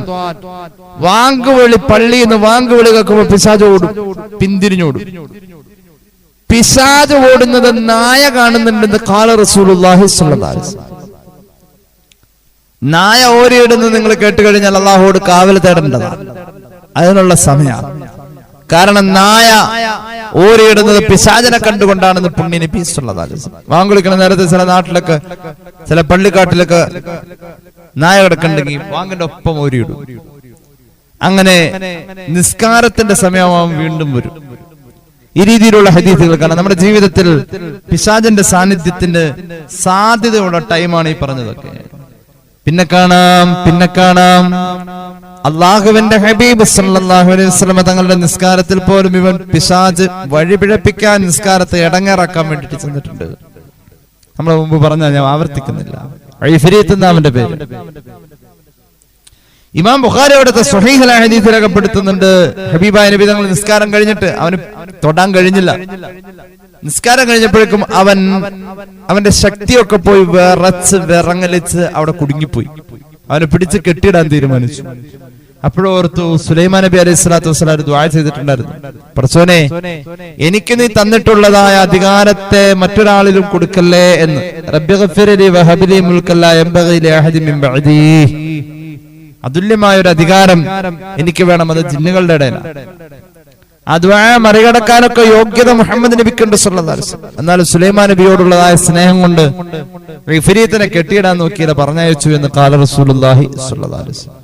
വാങ്കുവിളി പള്ളിയിൽ നിന്ന് വാങ്കുവിളി കേൾക്കുമ്പോൾ പിശാച് ഓടും, പിന്തിരിഞ്ഞോടും. പിശാച് ഓടുന്നത് നായ കാണുന്നുണ്ടെന്ന് ഖാല റസൂലുള്ളാഹി സ്വല്ലല്ലാഹു അലൈഹി വസല്ലം. നായ ഓരിയിടുന്നത് നിങ്ങൾ കേട്ട് കഴിഞ്ഞാൽ അല്ലാഹുവോട് കാവൽ തേടേണ്ടതാണ്. അതിനുള്ള സമയമാണ്. കാരണം നായ ഓരിയിടുന്നത് പിശാചിനെ കണ്ടുകൊണ്ടാണെന്ന് പുണ്യ നബി സല്ലല്ലാഹു അലൈഹി വസല്ലം. വാങ്കുവിളിക്കുന്ന നേരത്തെ ചില നാട്ടിലൊക്കെ ചില പള്ളിക്കാട്ടിലൊക്കെ നായ കിടക്കണ്ടെങ്കിൽ വാങ്ങിന്റെ ഒപ്പം ഓരിയിടും. അങ്ങനെ നിസ്കാരത്തിന്റെ സമയമാവും വീണ്ടും വരും. ഈ രീതിയിലുള്ള ഹദീസുകൾ കാണാം. നമ്മുടെ ജീവിതത്തിൽ പിശാചിന്റെ സാന്നിധ്യത്തിന് സാധ്യതയുള്ള ടൈമാണ് ഈ പറഞ്ഞതൊക്കെ. പിന്നെ കാണാം അള്ളാഹുവിന്റെ ഹബീബ് സല്ലല്ലാഹു അലൈഹി വസല്ലം തങ്ങളുടെ നിസ്കാരത്തിൽ പോലും ഇവൻ പിശാച് വഴിപിഴപ്പിക്കാൻ നിസ്കാരത്തെ ഇടങ്ങേറാക്കാൻ വേണ്ടിയിട്ട് ചെന്നിട്ടുണ്ട്. നമ്മൾ മുമ്പ് പറഞ്ഞാൽ ഞാൻ ആവർത്തിക്കുന്നില്ല. ഇഫ്രീത്ത് എന്ന അവന്റെ പേര്. ഇമാം ബുഖാരി അവിടുത്തെ സ്വഹീഹുൽ ഹദീസിൽ രേഖപ്പെടുത്തുന്നുണ്ട്, ഹബീബായ നബി തങ്ങൾ നിസ്കാരം കഴിഞ്ഞിട്ട് അവന് തൊടാൻ കഴിഞ്ഞില്ല. നിസ്കാരം കഴിഞ്ഞപ്പോഴേക്കും അവന്റെ ശക്തിയൊക്കെ പോയി വിറങ്ങലിച്ച് അവിടെ കുടുങ്ങിപ്പോയി. അവനെ പിടിച്ച് കെട്ടിയിടാൻ തീരുമാനിച്ചു. അപ്പോഴോർത്തു സുലൈമാൻ നബി അലൈഹി സ്വലാത്തു വസ്സലാം ദുആ ചെയ്തിട്ടുണ്ടായിരുന്നു, പടച്ചോനെ എനിക്ക് നീ തന്നിട്ടുള്ളതായ അധികാരത്തെ മറ്റൊരാളിലും കൊടുക്കല്ലേ എന്ന്. റബ്ബി ഗഫിർ ലി വഹബ് ലി മുൽക്കൻ ലാ യൻബഗി ലി അഹദിൻ മിൻ ബഅദി. അതുല്യമായ ഒരു അധികാരം എനിക്ക് വേണം, അത് ജിന്നുകളുടെ ഇടയിലാണ്. ആ ദുആ മറികടക്കാനൊക്കെ യോഗ്യത മുഹമ്മദ് നബിക്കുണ്ട് സല്ലല്ലാഹു അലൈഹി വസല്ലം. എന്നാൽ സുലൈമാൻ നബിയോടുള്ളതായ സ്നേഹം കൊണ്ട് ഇഫ്രീത്തിനെ കെട്ടിയിടാൻ നോക്കിയത് പറഞ്ഞയച്ചു എന്ന് ഖാല റസൂലുള്ളാഹി സ്വല്ലല്ലാഹു അലൈഹി വസല്ലം.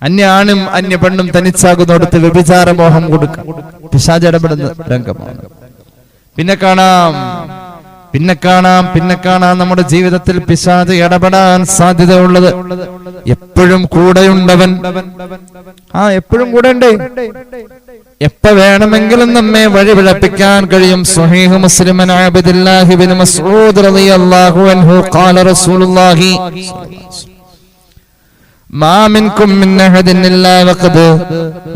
അന്യ ആണും അന്യ പെണ്ണും തനിച്ചാകുന്നിടത്ത് വ്യഭിചാരമോഹം കൊടുക്കുക പിശാച് ഇടപെടുന്ന രംഗമാണ്. പിന്നെ കാണാം നമ്മുടെ ജീവിതത്തിൽ പിശാച് ഇടപെടാൻ സാധ്യതയുള്ളത്. എപ്പോഴും കൂടെയുണ്ടവൻ, എപ്പോഴും കൂടെ ഉണ്ട്. എപ്പ വേണമെങ്കിലും നമ്മെ വഴിപിഴപ്പിക്കാൻ കഴിയും. സ്വഹീഹ് മുസ്ലിം അൻ അബ്ദില്ലാഹി ഇബ്നു മസ്ഊദ് റളിയല്ലാഹു അൻഹു ഖാല റസൂലുള്ളാഹി മാ മിൻകും മിൻ അഹദിൻ ഇല്ലാ വഖദ്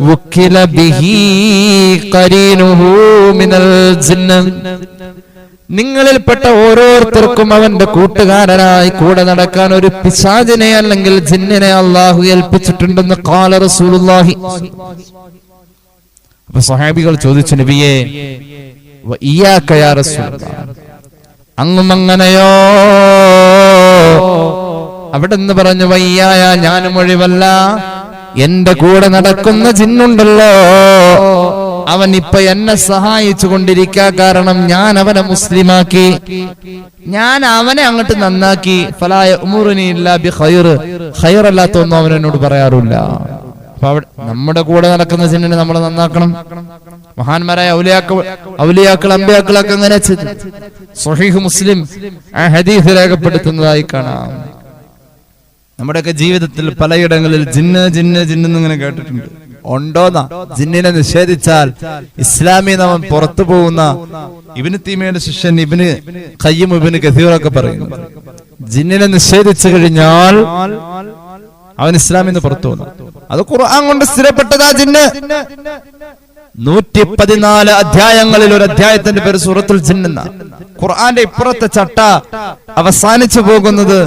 വക്കില ബിഹി ഖരീനുഹു മിനൽ ജിന്ന. നിങ്ങളിൽപ്പെട്ട ഓരോരുത്തർക്കും അവന്റെ കൂട്ടുകാരനായി കൂടെ നടക്കാൻ ഒരു പിശാചിനെ അല്ലെങ്കിൽ ജിന്നിനെ അല്ലാഹു ഏൽപ്പിച്ചിട്ടുണ്ടെന്ന് ഖാല റസൂലുള്ളാഹി. അപ്പൊ സ്വഹാബികൾ ചോദിച്ചു, നബിയേ വഇയ്യാക യാ റസൂലല്ലാഹ്, അങ്ങും അങ്ങനെയോ? അവിടെ നിന്ന് പറഞ്ഞു, വയ്യായ ഞാനും ഒഴിവല്ല, എന്റെ കൂടെ നടക്കുന്ന ജിന്നുണ്ടല്ലോ അവൻ ഇപ്പൊ എന്നെ സഹായിച്ചു കൊണ്ടിരിക്കാ. കാരണം ഞാൻ അവനെ മുസ്ലിമാക്കി, ഞാൻ അവനെ അങ്ങോട്ട് നന്നാക്കി. ഫലായ ഉമുറുനി ഇല്ലാ ബി ഖൈർ, ഖൈറല്ലാത്തൊന്നും അവൻ എന്നോട് പറയാറില്ല. അപ്പൊ അവിടെ നമ്മുടെ കൂടെ നടക്കുന്ന ജിന്നിനെ നമ്മൾ നന്നാക്കണം. മഹാന്മാരായ ഔലിയാക്കൾ അമ്പിയാക്കളൊക്കെ അങ്ങനെ സ്വഹീഹ് മുസ്ലിം ആ ഹദീസ് രേഖപ്പെടുത്തുന്നതായി കാണാം. നമ്മുടെയൊക്കെ ജീവിതത്തിൽ പലയിടങ്ങളിൽ ജിന്നിങ്ങനെ കേട്ടിട്ടുണ്ട്. ഉണ്ടോന്നാ? ജിന്നിനെ നിഷേധിച്ചാൽ ഇസ്ലാമിൽ അവൻ പുറത്തു പോകുന്ന ഇബ്നു തൈമിയ്യയുടെ ശിഷ്യൻ ഇബ്നു ഖയ്യിം ഇബ്നു കസീറൊക്കെ പറയുന്നു, ജിന്നിനെ നിഷേധിച്ചു കഴിഞ്ഞാൽ അവൻ ഇസ്ലാമിൽ നിന്ന് പുറത്തു പോകുന്നു. അത് ഖുർആൻ കൊണ്ട് സ്ഥിരപ്പെട്ടതാ ജിന്ന്. 114 അധ്യായങ്ങളിൽ ഒരു അധ്യായത്തിന്റെ പേര് സൂറത്തുൽ ജിന്ന് എന്നാ. ഖുർആന്റെ ഇപ്പുറത്തെ ചട്ട അവസാനിച്ചു പോകുന്നത്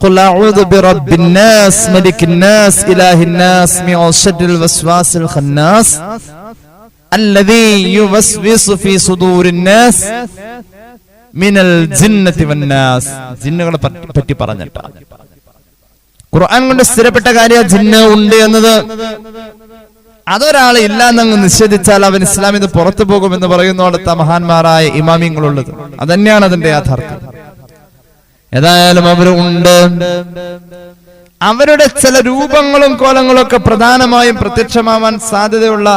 ഖുൽ അഊദു ബിറബ്ബിൻ നാസ് മലിക്കിൻ നാസ് ഇലാഹിൻ നാസ് മിൻ ശർരിൽ വസ്വാസിൽ ഖന്നാസ് അല്ലദീ യുവസ്വിസു ഫീ സുദൂരിൻ നാസ് മിനൽ ജിന്നതി വൻ നാസ്. ജിന്നുകളെ പറ്റി പറഞ്ഞിട്ടാ ഖുർആൻ കൊണ്ട് സ്ഥിരപ്പെട്ട കാര്യം ജിന്ന് ഉണ്ട് എന്നത്. അതൊരാളെ ഇല്ലാന്നങ്ങ് നിഷേധിച്ചാൽ അവൻ ഇസ്ലാമിൽ നിന്ന് പുറത്തു പോകുമെന്ന് പറയുന്നിടത്ത മഹാന്മാരായ ഇമാമിങ്ങളുള്ളത്. അതന്നെയാണ് അതിന്റെ യാഥാർത്ഥ്യം. ഏതായാലും അവരുണ്ട്. അവരുടെ ചില രൂപങ്ങളും കോലങ്ങളും ഒക്കെ പ്രധാനമായും പ്രത്യക്ഷമാവാൻ സാധ്യതയുള്ള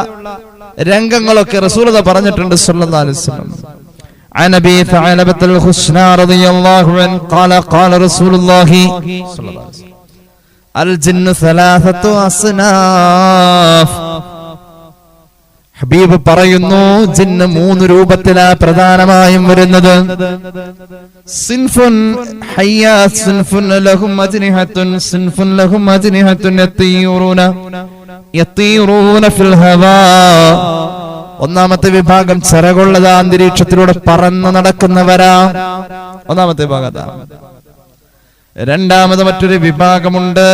രംഗങ്ങളൊക്കെ റസൂലുള്ളാഹി പറഞ്ഞിട്ടുണ്ട് സല്ലല്ലാഹു അലൈഹി വസല്ലം. عن أبي ثعلبة الخشنى رضي الله عنه قال رسول الله صلى الله عليه وسلم الجن ثلاثة أصناف. ഹബീബ് പറയുന്നു, ജിന്ന് 3 രൂപത്തിലാ പ്രധാനമായും വരുന്നത്. സിൻഫുൻ ഹയ്യാത്ത്, സിൻഫുൻ ലഹും അജ്നിഹത്തുൻ, സിൻഫുൻ ലഹും അജ്നിഹത്തുൻ യത്തീറൂന ഫിൽ ഹവാ. ഒന്നാമത്തെ വിഭാഗം ചിറകുള്ളത് അന്തരീക്ഷത്തിലൂടെ പറന്നു നടക്കുന്നവരാ. ഒന്നാമത്തെ വിഭാഗം. രണ്ടാമത് മറ്റൊരു വിഭാഗമുണ്ട്,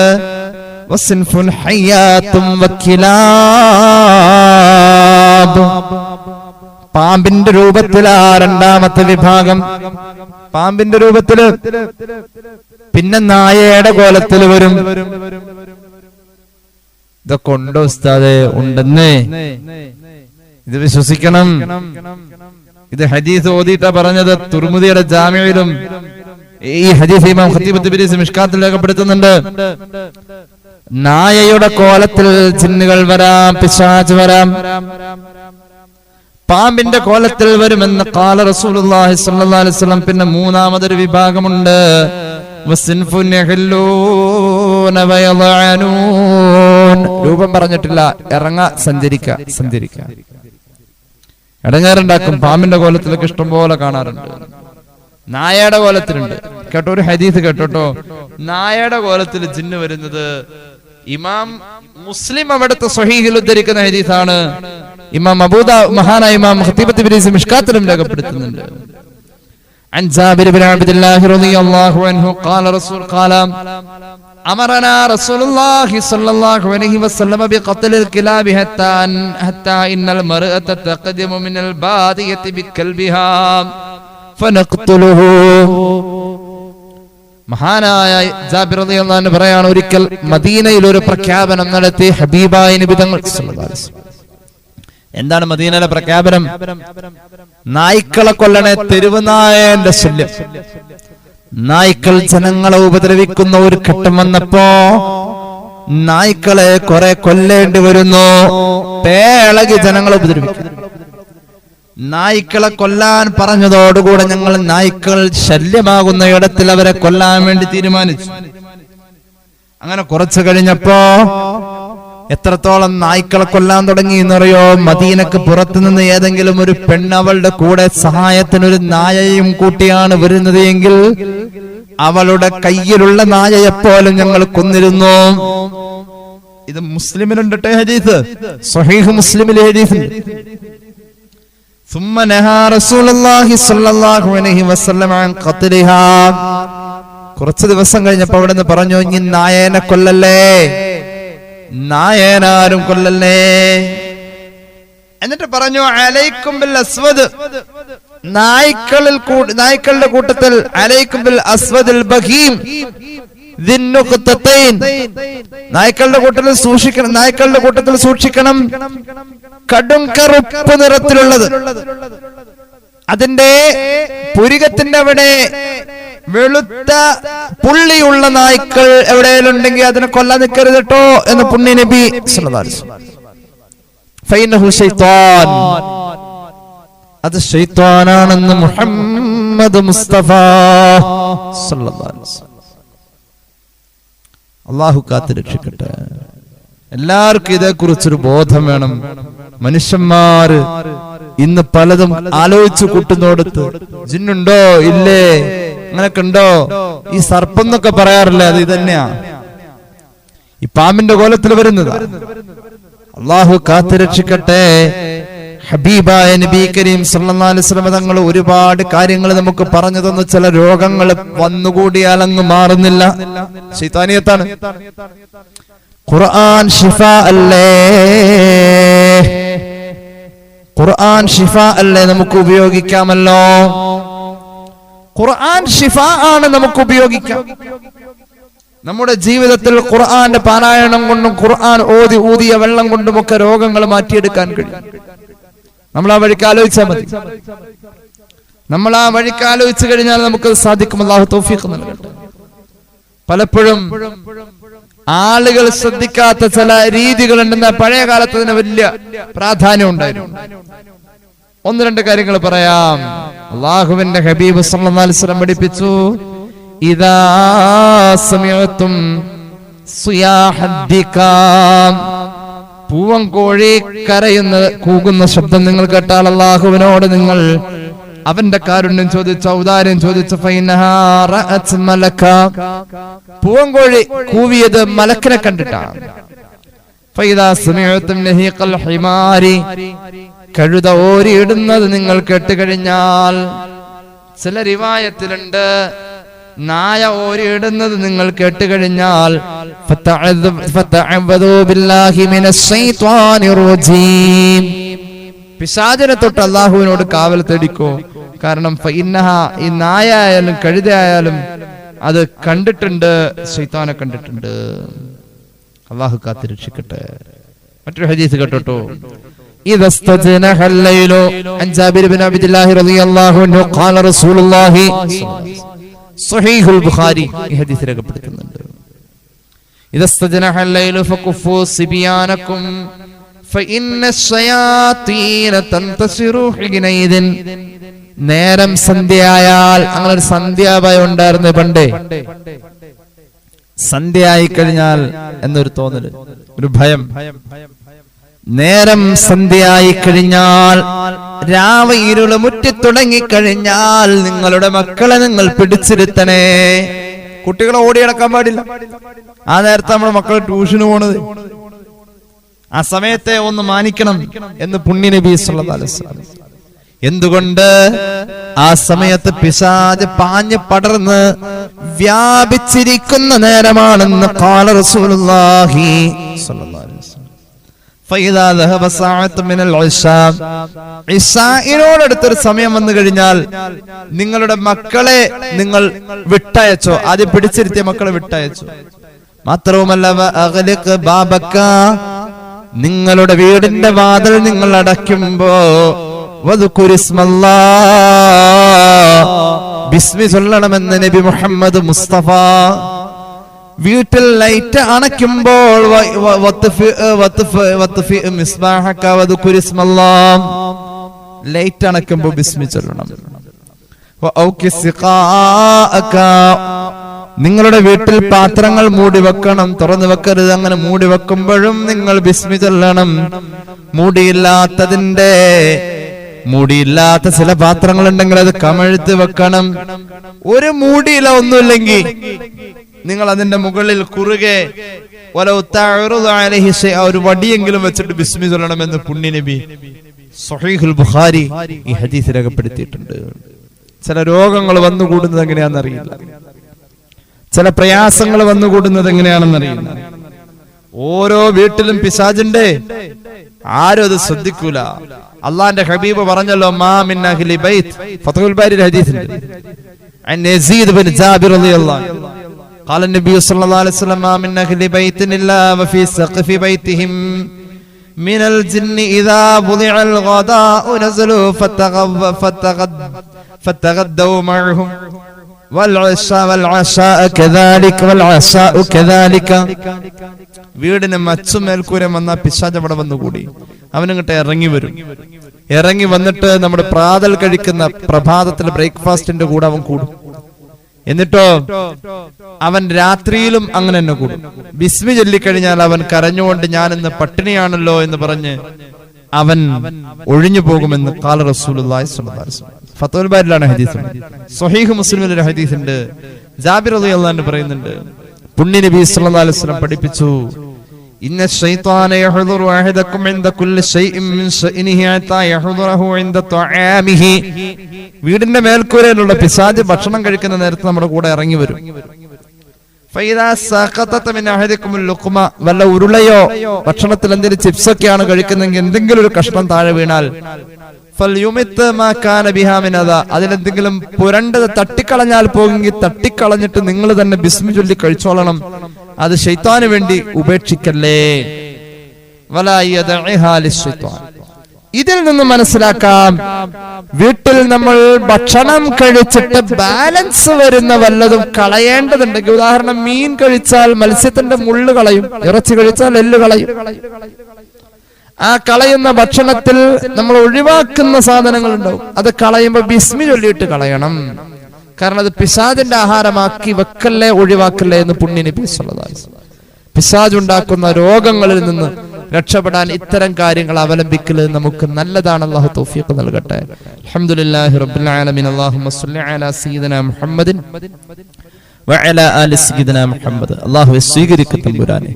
വസിൻഫുൻ ഹയ്യാത്തും വക്കിലാബ്. പാമ്പിന്റെ രൂപത്തിലാ രണ്ടാമത്തെ വിഭാഗം. പാമ്പിന്റെ രൂപത്തില്, പിന്നെ നായയുടെ കോലത്തിൽ വരും. ഇതൊക്കെ ഉണ്ടോ ഉസ്താദേ? ഉണ്ടെന്നേ. ഇത് വിശ്വസിക്കണം. ഇത് ഹദീസ് ഓതിയിട്ടാ പറഞ്ഞത്. തുർമുദിയുടെ ജാമിയിലും ഈ ഹദീസ് ഇമാം ഖത്തീബ് തിബ്രിസി മിഷ്കാത്തിൽ രേഖപ്പെടുത്തുന്നുണ്ട്. നായയുടെ കോലത്തിൽ ജിന്നുകൾ വരാം, പിശാച് വരാം. പാമ്പിന്റെ കോലത്തിൽ വരുമെന്ന് ഖാല റസൂലുള്ളാഹി സ്വല്ലല്ലാഹു അലൈഹി വസല്ലം. പിന്നെ മൂന്നാമതൊരു വിഭാഗമുണ്ട്, രൂപം പറഞ്ഞിട്ടില്ല, സഞ്ചരിക്ക ഇടങ്ങേറുണ്ടാക്കും. പാമ്പിന്റെ കോലത്തിലൊക്കെ ഇഷ്ടംപോലെ കാണാറുണ്ട്. നായയുടെ കോലത്തിലുണ്ട്. കേട്ടോ, ഒരു ഹദീസ് കേട്ടോ, നായയുടെ കോലത്തിൽ ജിന്ന് വരുന്നത് ഇമാം മുസ്ലിം അവിടുത്തെ സ്വഹീഹിൽ ഉദ്ധരിക്കുന്ന ഹദീസാണ്. ഇമാം മഹാനായ ഇമാം ഖതീബത്ത് ഇബ്നീസ് മിഷ്കാത്തിലും രേഖപ്പെടുത്തുന്നുണ്ട്. عن جابر بن عبد الله رضي الله عنه قال أمرنا رسول الله صلى الله عليه وسلم بقتل الكلاب حتى إن المرأة تقدم من البادية بكلبها فنقتله. മഹാനായ ജാബിർ റളിയല്ലാഹു അൻഹു പറയാണ്, ഒരിക്കൽ മദീനയിൽ ഒരു പ്രഖ്യാപനം നടത്തി ഹബീബായ നബി തങ്ങൾ സല്ലല്ലാഹു അലൈഹി വസല്ലം. എന്താണ് മദീനയിലെ പ്രഖ്യാപനം? നായ്ക്കളെ കൊല്ലണേ, തെരുവ് നായന്റെ ശല്യം. നായ്ക്കൾ ജനങ്ങളെ ഉപദ്രവിക്കുന്ന ഒരു ഘട്ടം വന്നപ്പോ നായ്ക്കളെ കുറെ കൊല്ലേണ്ടി വരുന്നു. പേളകി ജനങ്ങളെ ഉപദ്രവിക്കും. നായ്ക്കളെ കൊല്ലാൻ പറഞ്ഞതോടുകൂടെ ഞങ്ങൾ നായ്ക്കൾ ശല്യമാകുന്ന ഇടത്തിൽ അവരെ കൊല്ലാൻ വേണ്ടി തീരുമാനിച്ചു. അങ്ങനെ കുറച്ചു കഴിഞ്ഞപ്പോ എത്രത്തോളം നായ്ക്കളെ കൊല്ലാൻ തുടങ്ങി എന്നറിയോ? മദീനക്ക് പുറത്തുനിന്ന് ഏതെങ്കിലും ഒരു പെണ്ണവളുടെ കൂടെ സഹായത്തിനൊരു നായയും കൂട്ടിയാണ് വരുന്നത് എങ്കിൽ അവളുടെ കയ്യിലുള്ള നായയെപ്പോലും ഞങ്ങൾ കൊന്നിരുന്നു. ഇത് മുസ്ലിമിലുണ്ട് ഹദീസ്, സ്വഹീഹ് മുസ്ലിമിലെ ഹദീസ്. ثم نهى رسول الله صلى الله عليه وسلم عن قتلها. കുറച്ച് ദിവസം കഴിഞ്ഞപ്പോൾ അവിടെ നിന്ന് പറഞ്ഞു, ഇനി നായേനെ കൊല്ലല്ലേ, നായേനാരും കൊല്ലല്ലേ. എന്നിട്ട് പറഞ്ഞു, അലൈക്കും ബിൽ അസ്വദ്, നായ്ക്കളുടെ കൂട്ടത്തിൽ അലൈക്കും ബിൽ അസ്വദിൽ ബഹീം ദിന്നുഖ്തതൈൻ, നായ്ക്കളുടെ കൂട്ടത്തിൽ സൂക്ഷിക്കണം കടും കറുപ്പ് നിറത്തിലുള്ളത്. അതിന്റെ പുരികത്തിന്റെ അവിടെ വെളുത്ത പുള്ളിയുള്ള നായ്ക്കൾ എവിടെയെങ്കിലും ഉണ്ടെങ്കിൽ അതിനെ കൊല്ലാൻ നിൽക്കരുത് കേട്ടോ എന്ന് പുണ്യ നബി സല്ലല്ലാഹു അലൈഹി വസല്ലം. ഫൈനഹു ശൈത്താൻ, അത് ശൈത്താനാണെന്ന് മുഹമ്മദ് മുസ്തഫ സല്ലല്ലാഹു അലൈഹി വസല്ലം. അല്ലാഹു കാത്ത് രക്ഷിക്കട്ടെ. എല്ലാവർക്കും ഇതേക്കുറിച്ചൊരു ബോധം വേണം. മനുഷ്യന്മാര് ഇന്ന് പലതും ആലോചിച്ചു കൂട്ടുന്നോടത്ത് ജിന്നുണ്ടോ ഇല്ലേ, അങ്ങനൊക്കെ ഉണ്ടോ, ഈ സർപ്പം എന്നൊക്കെ പറയാറില്ലേ, അത് ഇതന്നെയാ, ഈ പാമ്പിന്റെ കോലത്തിൽ വരുന്നത്. അള്ളാഹു കാത്തുരക്ഷിക്കട്ടെ. ഹബീബായ നബി കരീം സല്ലല്ലാഹു അലൈഹി വസല്ലം തങ്ങൾ ഒരുപാട് കാര്യങ്ങൾ നമുക്ക് പറഞ്ഞു തന്നു. ചില രോഗങ്ങൾ വന്നുകൂടിയാൽ അങ്ങ് മാറുന്നില്ല, ശൈത്താനിയത്താണ്. ഖുർആൻ ശിഫാ അല്ലേ, ഖുർആൻ ശിഫാ അല്ലേ, നമുക്ക് ഉപയോഗിക്കാമല്ലോ. ഖുർആൻ ശിഫാ ആണ്, നമുക്ക് ഉപയോഗിക്കാം. നമ്മുടെ ജീവിതത്തിൽ ഖുർആന്റെ പാരായണം കൊണ്ടും ഖുർആൻ ഊതിയ വെള്ളം കൊണ്ടുമൊക്കെ രോഗങ്ങൾ മാറ്റിയെടുക്കാൻ കഴിയും. നമ്മൾ ആ വഴിക്ക് ആലോചിച്ചാൽ മതി. നമ്മൾ ആ വഴിക്ക് ആലോചിച്ചു കഴിഞ്ഞാൽ നമുക്ക് സാധിക്കും. അല്ലാഹു തൗഫീഖ് നൽകട്ടെ. പലപ്പോഴും ആളുകൾ ശ്രദ്ധിക്കാത്ത ചില രീതികളുണ്ടെന്ന പഴയ കാലത്ത് അതിന് വലിയ പ്രാധാന്യം ഉണ്ടായിരുന്നു. ഒന്ന് രണ്ട് കാര്യങ്ങൾ പറയാം. അല്ലാഹുവിന്റെ ഹബീബ് സല്ലല്ലാഹു അലൈഹി വസല്ലം പഠിപ്പിച്ചു, ഇദാ സമിഅതും സിയാഹദ്ദികാം, പൂവൻകോഴി കൂകുന്ന ശബ്ദം നിങ്ങൾ കേട്ടാൽ അല്ലാഹുവിനോട് നിങ്ങൾ അവന്റെ കാരുണ്യം ചോദിച്ച, ഔദാര്യം ചോദിച്ച, ഫൈനഹാ റഅത് മലക, പൂവൻകോഴി കൂവിയത് മലക്കിനെ കണ്ടിട്ടാണ്. ഫൈദാ സമിഅതും ലഹീഖൽ ഹിമാരി, കഴുത ഓരിയിടുന്നത് നിങ്ങൾ കേട്ടുകഴിഞ്ഞാൽ, ചില റിവായത്തിലുണ്ട് നായ ഓരിയിടുന്നത് നിങ്ങൾ കേട്ടുകഴിഞ്ഞാൽ, ഫതഅവദു ബില്ലാഹി മിനശ് ശൈത്വാനിർ റജീം, പിശാചിനെ തൊട്ട് അല്ലാഹുവിനോട് കാവൽ തേടിക്കോ. കാരണം ഫഇന്നഹാ, ഈ നായ ആയാലും കഴുതയായാലും അത് കണ്ടിട്ടുണ്ട്, ശൈത്താനെ കണ്ടിട്ടുണ്ട്. അല്ലാഹു കാത്ത് രക്ഷിക്കട്ടെ. മറ്റൊരു ഹദീസ് കേട്ടോ, ഇദസ്തജനഹൽ ലൈലു അൻ ജാബിർ ബിൻ അബ്ദുല്ലാഹി റളിയല്ലാഹു അൻഹു ഖാല റസൂലുള്ളാഹി സ്വഹീഹുൽ ബുഖാരി, ഈ ഹദീസ് രേഖപ്പെടുത്തുന്നുണ്ട്. ഇദസ്തജനഹൽ ലൈലു ഫകുഫു സിബിയാനകും നേരം സന്ധ്യയായാൽ, അങ്ങനെ ഒരു സന്ധ്യാഭയം ഉണ്ടായിരുന്നു പണ്ടേ. സന്ധ്യയായി കഴിഞ്ഞാൽ എന്നൊരു തോന്നല്, ഒരു ഭയം. നേരം സന്ധ്യയായി കഴിഞ്ഞാൽ, രാവ് ഇരുള് മുറ്റിത്തുടങ്ങിക്കഴിഞ്ഞാൽ നിങ്ങളുടെ മക്കളെ നിങ്ങൾ പിടിച്ചിരുത്തണേ. കുട്ടികളെ ഓടിയടക്കാൻ പാടില്ല. ആ നേരത്തെ നമ്മുടെ മക്കൾ ട്യൂഷന് പോണത്. ആ സമയത്തെ ഒന്ന് മാനിക്കണം എന്ന് പുണ്യ നബി സല്ലല്ലാഹു അലൈഹി വസല്ലം. എന്തുകൊണ്ട്? ആ സമയത്ത് പിശാച് പാഞ്ഞ് പടർന്ന് വ്യാപിച്ചിരിക്കുന്ന നേരമാണെന്ന് ഖാല റസൂലുള്ളാഹി സ്വല്ലല്ലാഹു അലൈഹി വസല്ലം. ഫൈദാ ദഹബ സഅത്ത് മിനൽ ഇശാ, ഇശാഇനോടടുത്തൊരു സമയം വന്നു കഴിഞ്ഞാൽ നിങ്ങളുടെ മക്കളെ നിങ്ങൾ വിട്ടയച്ചോ. ആദ്യം പിടിച്ചിരുത്തിയ മക്കളെ വിട്ടയച്ചോ. മാത്രവുമല്ല അഗ്ലിഖ് ബാബക, നിങ്ങളുടെ വീടിന്റെ വാതിൽ നിങ്ങൾ അടയ്ക്കുമ്പോ ബിസ്മി ചൊല്ലണമെന്ന് നബി മുഹമ്മദ് മുസ്തഫ. വീട്ടിൽ ലൈറ്റ് അണയ്ക്കുമ്പോൾ ലൈറ്റ് അണയ്ക്കുമ്പോൾ ബിസ്മി ചൊല്ലണം. നിങ്ങളുടെ വീട്ടിൽ പാത്രങ്ങൾ മൂടി വെക്കണം, തുറന്നു വെക്കരുത്. അങ്ങനെ മൂടി വെക്കുമ്പോഴും നിങ്ങൾ ബിസ്മി ചൊല്ലണം. മൂടിയില്ലാത്ത ചില പാത്രങ്ങൾ ഉണ്ടെങ്കിൽ അത് കമഴ്ത്തി വെക്കണം. ഒരു മൂടിയില്ല, ഒന്നുമില്ലെങ്കിൽ നിങ്ങൾ അതിന്റെ മുകളിൽ കുറുകെ ഒരു വടിയെങ്കിലും വെച്ചിട്ട് ബിസ്മി ചൊല്ലണമെന്ന് പുണ്യ നബി സ്വഹീഹുൽ ബുഖാരി ഈ ഹദീസ് രേഖപ്പെടുത്തിയിട്ടുണ്ട്. ചില രോഗങ്ങൾ വന്നുകൂടുന്നത് എങ്ങനെയാണെന്നറിയില്ല, ചില പ്രയാസങ്ങൾ വന്നുകൂടുന്നത് എങ്ങനെയാണെന്നറിയില്ല. ഓരോ വീട്ടിലും പിശാചുണ്ട്, ആരും അത് ശ്രദ്ധിക്കൂല. അള്ളാന്റെ ഹബീബ് പറഞ്ഞല്ലോ, മാ മിൻ അഹ്ലി ബൈത്ത്, ഫത്ഹുൽ ബാരിയിൽ ഹദീസുണ്ട്. അൻ യസീദ് ബിൻ ജാബിർ റളിയല്ലാഹു അൻഹു قال النبي صلى الله عليه وسلم ما من أهل بيت إلا وفي سقف بيتهم من الجن إذا بضع الغداء نزلوا فتغدوا معهم والعشاء كذلك. വീടിന് മച്ചും മേൽക്കൂരം വന്ന പിശാച് അവിടെ വന്നുകൂടി. അവനിങ്ങോട്ട് ഇറങ്ങി വന്നിട്ട് നമ്മുടെ പ്രാതൽ കഴിക്കുന്ന പ്രഭാതത്തിൽ ബ്രേക്ക്ഫാസ്റ്റിന്റെ കൂടെ അവൻ കൂടും. എന്നിട്ടോ അവൻ രാത്രിയിലും അങ്ങനെ തന്നെ കൂടും. ബിസ്മി ചൊല്ലിക്കഴിഞ്ഞാൽ അവൻ കരഞ്ഞുകൊണ്ട് ഞാൻ ഇന്ന് പട്ടിണിയാണല്ലോ എന്ന് പറഞ്ഞ് അവൻ ഒഴിഞ്ഞു പോകുമെന്ന് ഖാല റസൂലുള്ളാഹി സ്വല്ലല്ലാഹു അലൈഹി വസല്ലം. ഫത്ഹുൽ ബാരിയിലാണ് ഹദീസ്. സ്വഹീഹ് മുസ്ലിമിൽ ഒരു ഹദീസ് ഉണ്ട്. ജാബിർ റളിയല്ലാഹു അൻഹു പറയുന്നുണ്ട്, പുണ്യ നബി സല്ലല്ലാഹു അലൈഹി വസല്ലം പഠിപ്പിച്ചു, ഇന്ന ശൈത്താന യഹ്ദുറു അഹദകും ഇൻദ കുല്ലി ശൈഇൻ മിൻ ശഅനിഹി ഹത്താ യഹ്ദുറഹു ഇൻദ തുആമിഹി. വീടിന്റെ മേൽക്കൂരയിലുള്ള പിശാച് ഭക്ഷണം കഴിക്കുന്ന നേരത്ത് നമ്മുടെ കൂടെ ഇറങ്ങി വരും. ഫൈദാ സഖതത മിൻ അഹദികുമുൽ ലുഖ്മ, വല്ല ഉരുളയോ ഭക്ഷണത്തിൽ എന്തെങ്കിലും ചിപ്സ് ഒക്കെയാണ് കഴിക്കുന്നെങ്കിൽ എന്തെങ്കിലും ഒരു കഷ്ണം താഴെ വീണാൽ ഫൽയുമിത് മാ കാന ബിഹാ മിൻ അദാ, അതിലെന്തെങ്കിലും പുരണ്ടത് തട്ടിക്കളഞ്ഞാൽ പോകെങ്കിൽ തട്ടിക്കളഞ്ഞിട്ട് നിങ്ങൾ തന്നെ ബിസ്മി ചൊല്ലി കഴിച്ചോളണം. അത് ശൈത്താന് വേണ്ടി ഉപേക്ഷിക്കല്ലേ. വലാ യദഇഹാ ലിശ്ശൈത്താൻ. ഇതിൽ നിന്ന് മനസ്സിലാക്കാം, വീട്ടിൽ നമ്മൾ ഭക്ഷണം കഴിച്ചിട്ട് ബാലൻസ് വരുന്ന വല്ലതും കളയേണ്ടതുണ്ടെങ്കിൽ, ഉദാഹരണം മീൻ കഴിച്ചാൽ മത്സ്യത്തിന്റെ മുള്ള് കളയും, ഇറച്ചി കഴിച്ചാൽ എല്ല് കളയും. ആ കളയുന്ന ഭക്ഷണത്തിൽ നമ്മൾ ഒഴിവാക്കുന്ന സാധനങ്ങൾ ഉണ്ടാവും, അത് കളയുമ്പോ ബിസ്മി ചൊല്ലിയിട്ട് കളയണം. കാരണം അത് പിശാചിന്റെ ആഹാരമാക്കി വെക്കല്ലേ, ഒഴിവാക്കല്ലേ എന്ന് പുണ്യ നബി സല്ലല്ലാഹു അലൈഹി വസല്ലം. പിശാച് ഉണ്ടാക്കുന്ന രോഗങ്ങളിൽ നിന്ന് രക്ഷപ്പെടാൻ ഇത്തരം കാര്യങ്ങൾ അവലംബിക്കൽ നമുക്ക് നല്ലതാണ്. അല്ലാഹു തൗഫീഖ് നൽകട്ടെ. അൽഹംദുലില്ലാഹി റബ്ബിൽ ആലമീൻ. അല്ലാഹുമ്മ സ്വല്ലി അലാ സയ്യിദിനാ മുഹമ്മദിൻ വഅലാ ആലി സയ്യിദിനാ മുഹമ്മദ്. അല്ലാഹുവേ സ്വീകരിക്കുക തമ്പുരാനെ,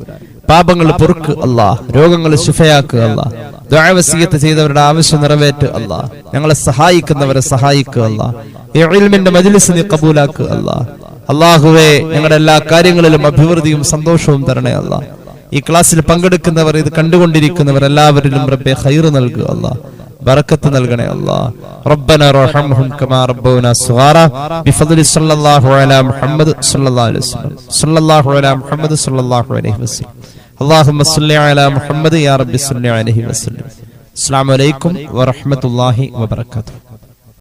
പാപങ്ങൾ പൊറുക്ക് അല്ലാഹ്, രോഗങ്ങൾ ശിഫയാക്കുക അല്ലാഹ്, ദുആ വസിയത്ത് ചെയ്തവരുടെ ആവശ്യം നിറവേറ്റ് അല്ലാഹ്, ഞങ്ങളെ സഹായിക്കുന്നവരെ സഹായിക്കുക അല്ലാഹ്, ഈ ഇൽമിന്റെ മജ്ലിസ് നീ ഖബൂലാക്കുക അല്ലാഹ്. അല്ലാഹുവേ ഞങ്ങളുടെ എല്ലാ കാര്യങ്ങളിലും അഭിവൃദ്ധിയും സന്തോഷവും തരണേ അല്ലാഹ്. ഈ ക്ലാസ്സിൽ പങ്കെടുക്കുന്നവർ, ഇത് കണ്ടുകൊണ്ടിരിക്കുന്നവർ എല്ലാവരിലും റബ്ബേ ഖൈർ നൽകുക അല്ലാഹ്, ബറക്കത്ത് നൽകണേ അല്ലാഹ്. റബ്ബനാ റഹംഹും കമാ റബ്ബൗനാ സ്വഗാറാ ബിഫദ്ലി സല്ലല്ലാഹു അലാ മുഹമ്മദ് സല്ലല്ലാഹു അലൈഹി വസല്ലം സല്ലല്ലാഹു അലാ മുഹമ്മദ് സല്ലല്ലാഹു അലൈഹി വസല്ലം. അല്ലാഹുമ്മ സ്വല്ലി അലാ മുഹമ്മദ് യാ റബ്ബി സ്വല്ലി അലൈഹി വസല്ലം. അസ്സലാമു അലൈക്കും വറഹ്മത്തുള്ളാഹി വബറകാതുഹു.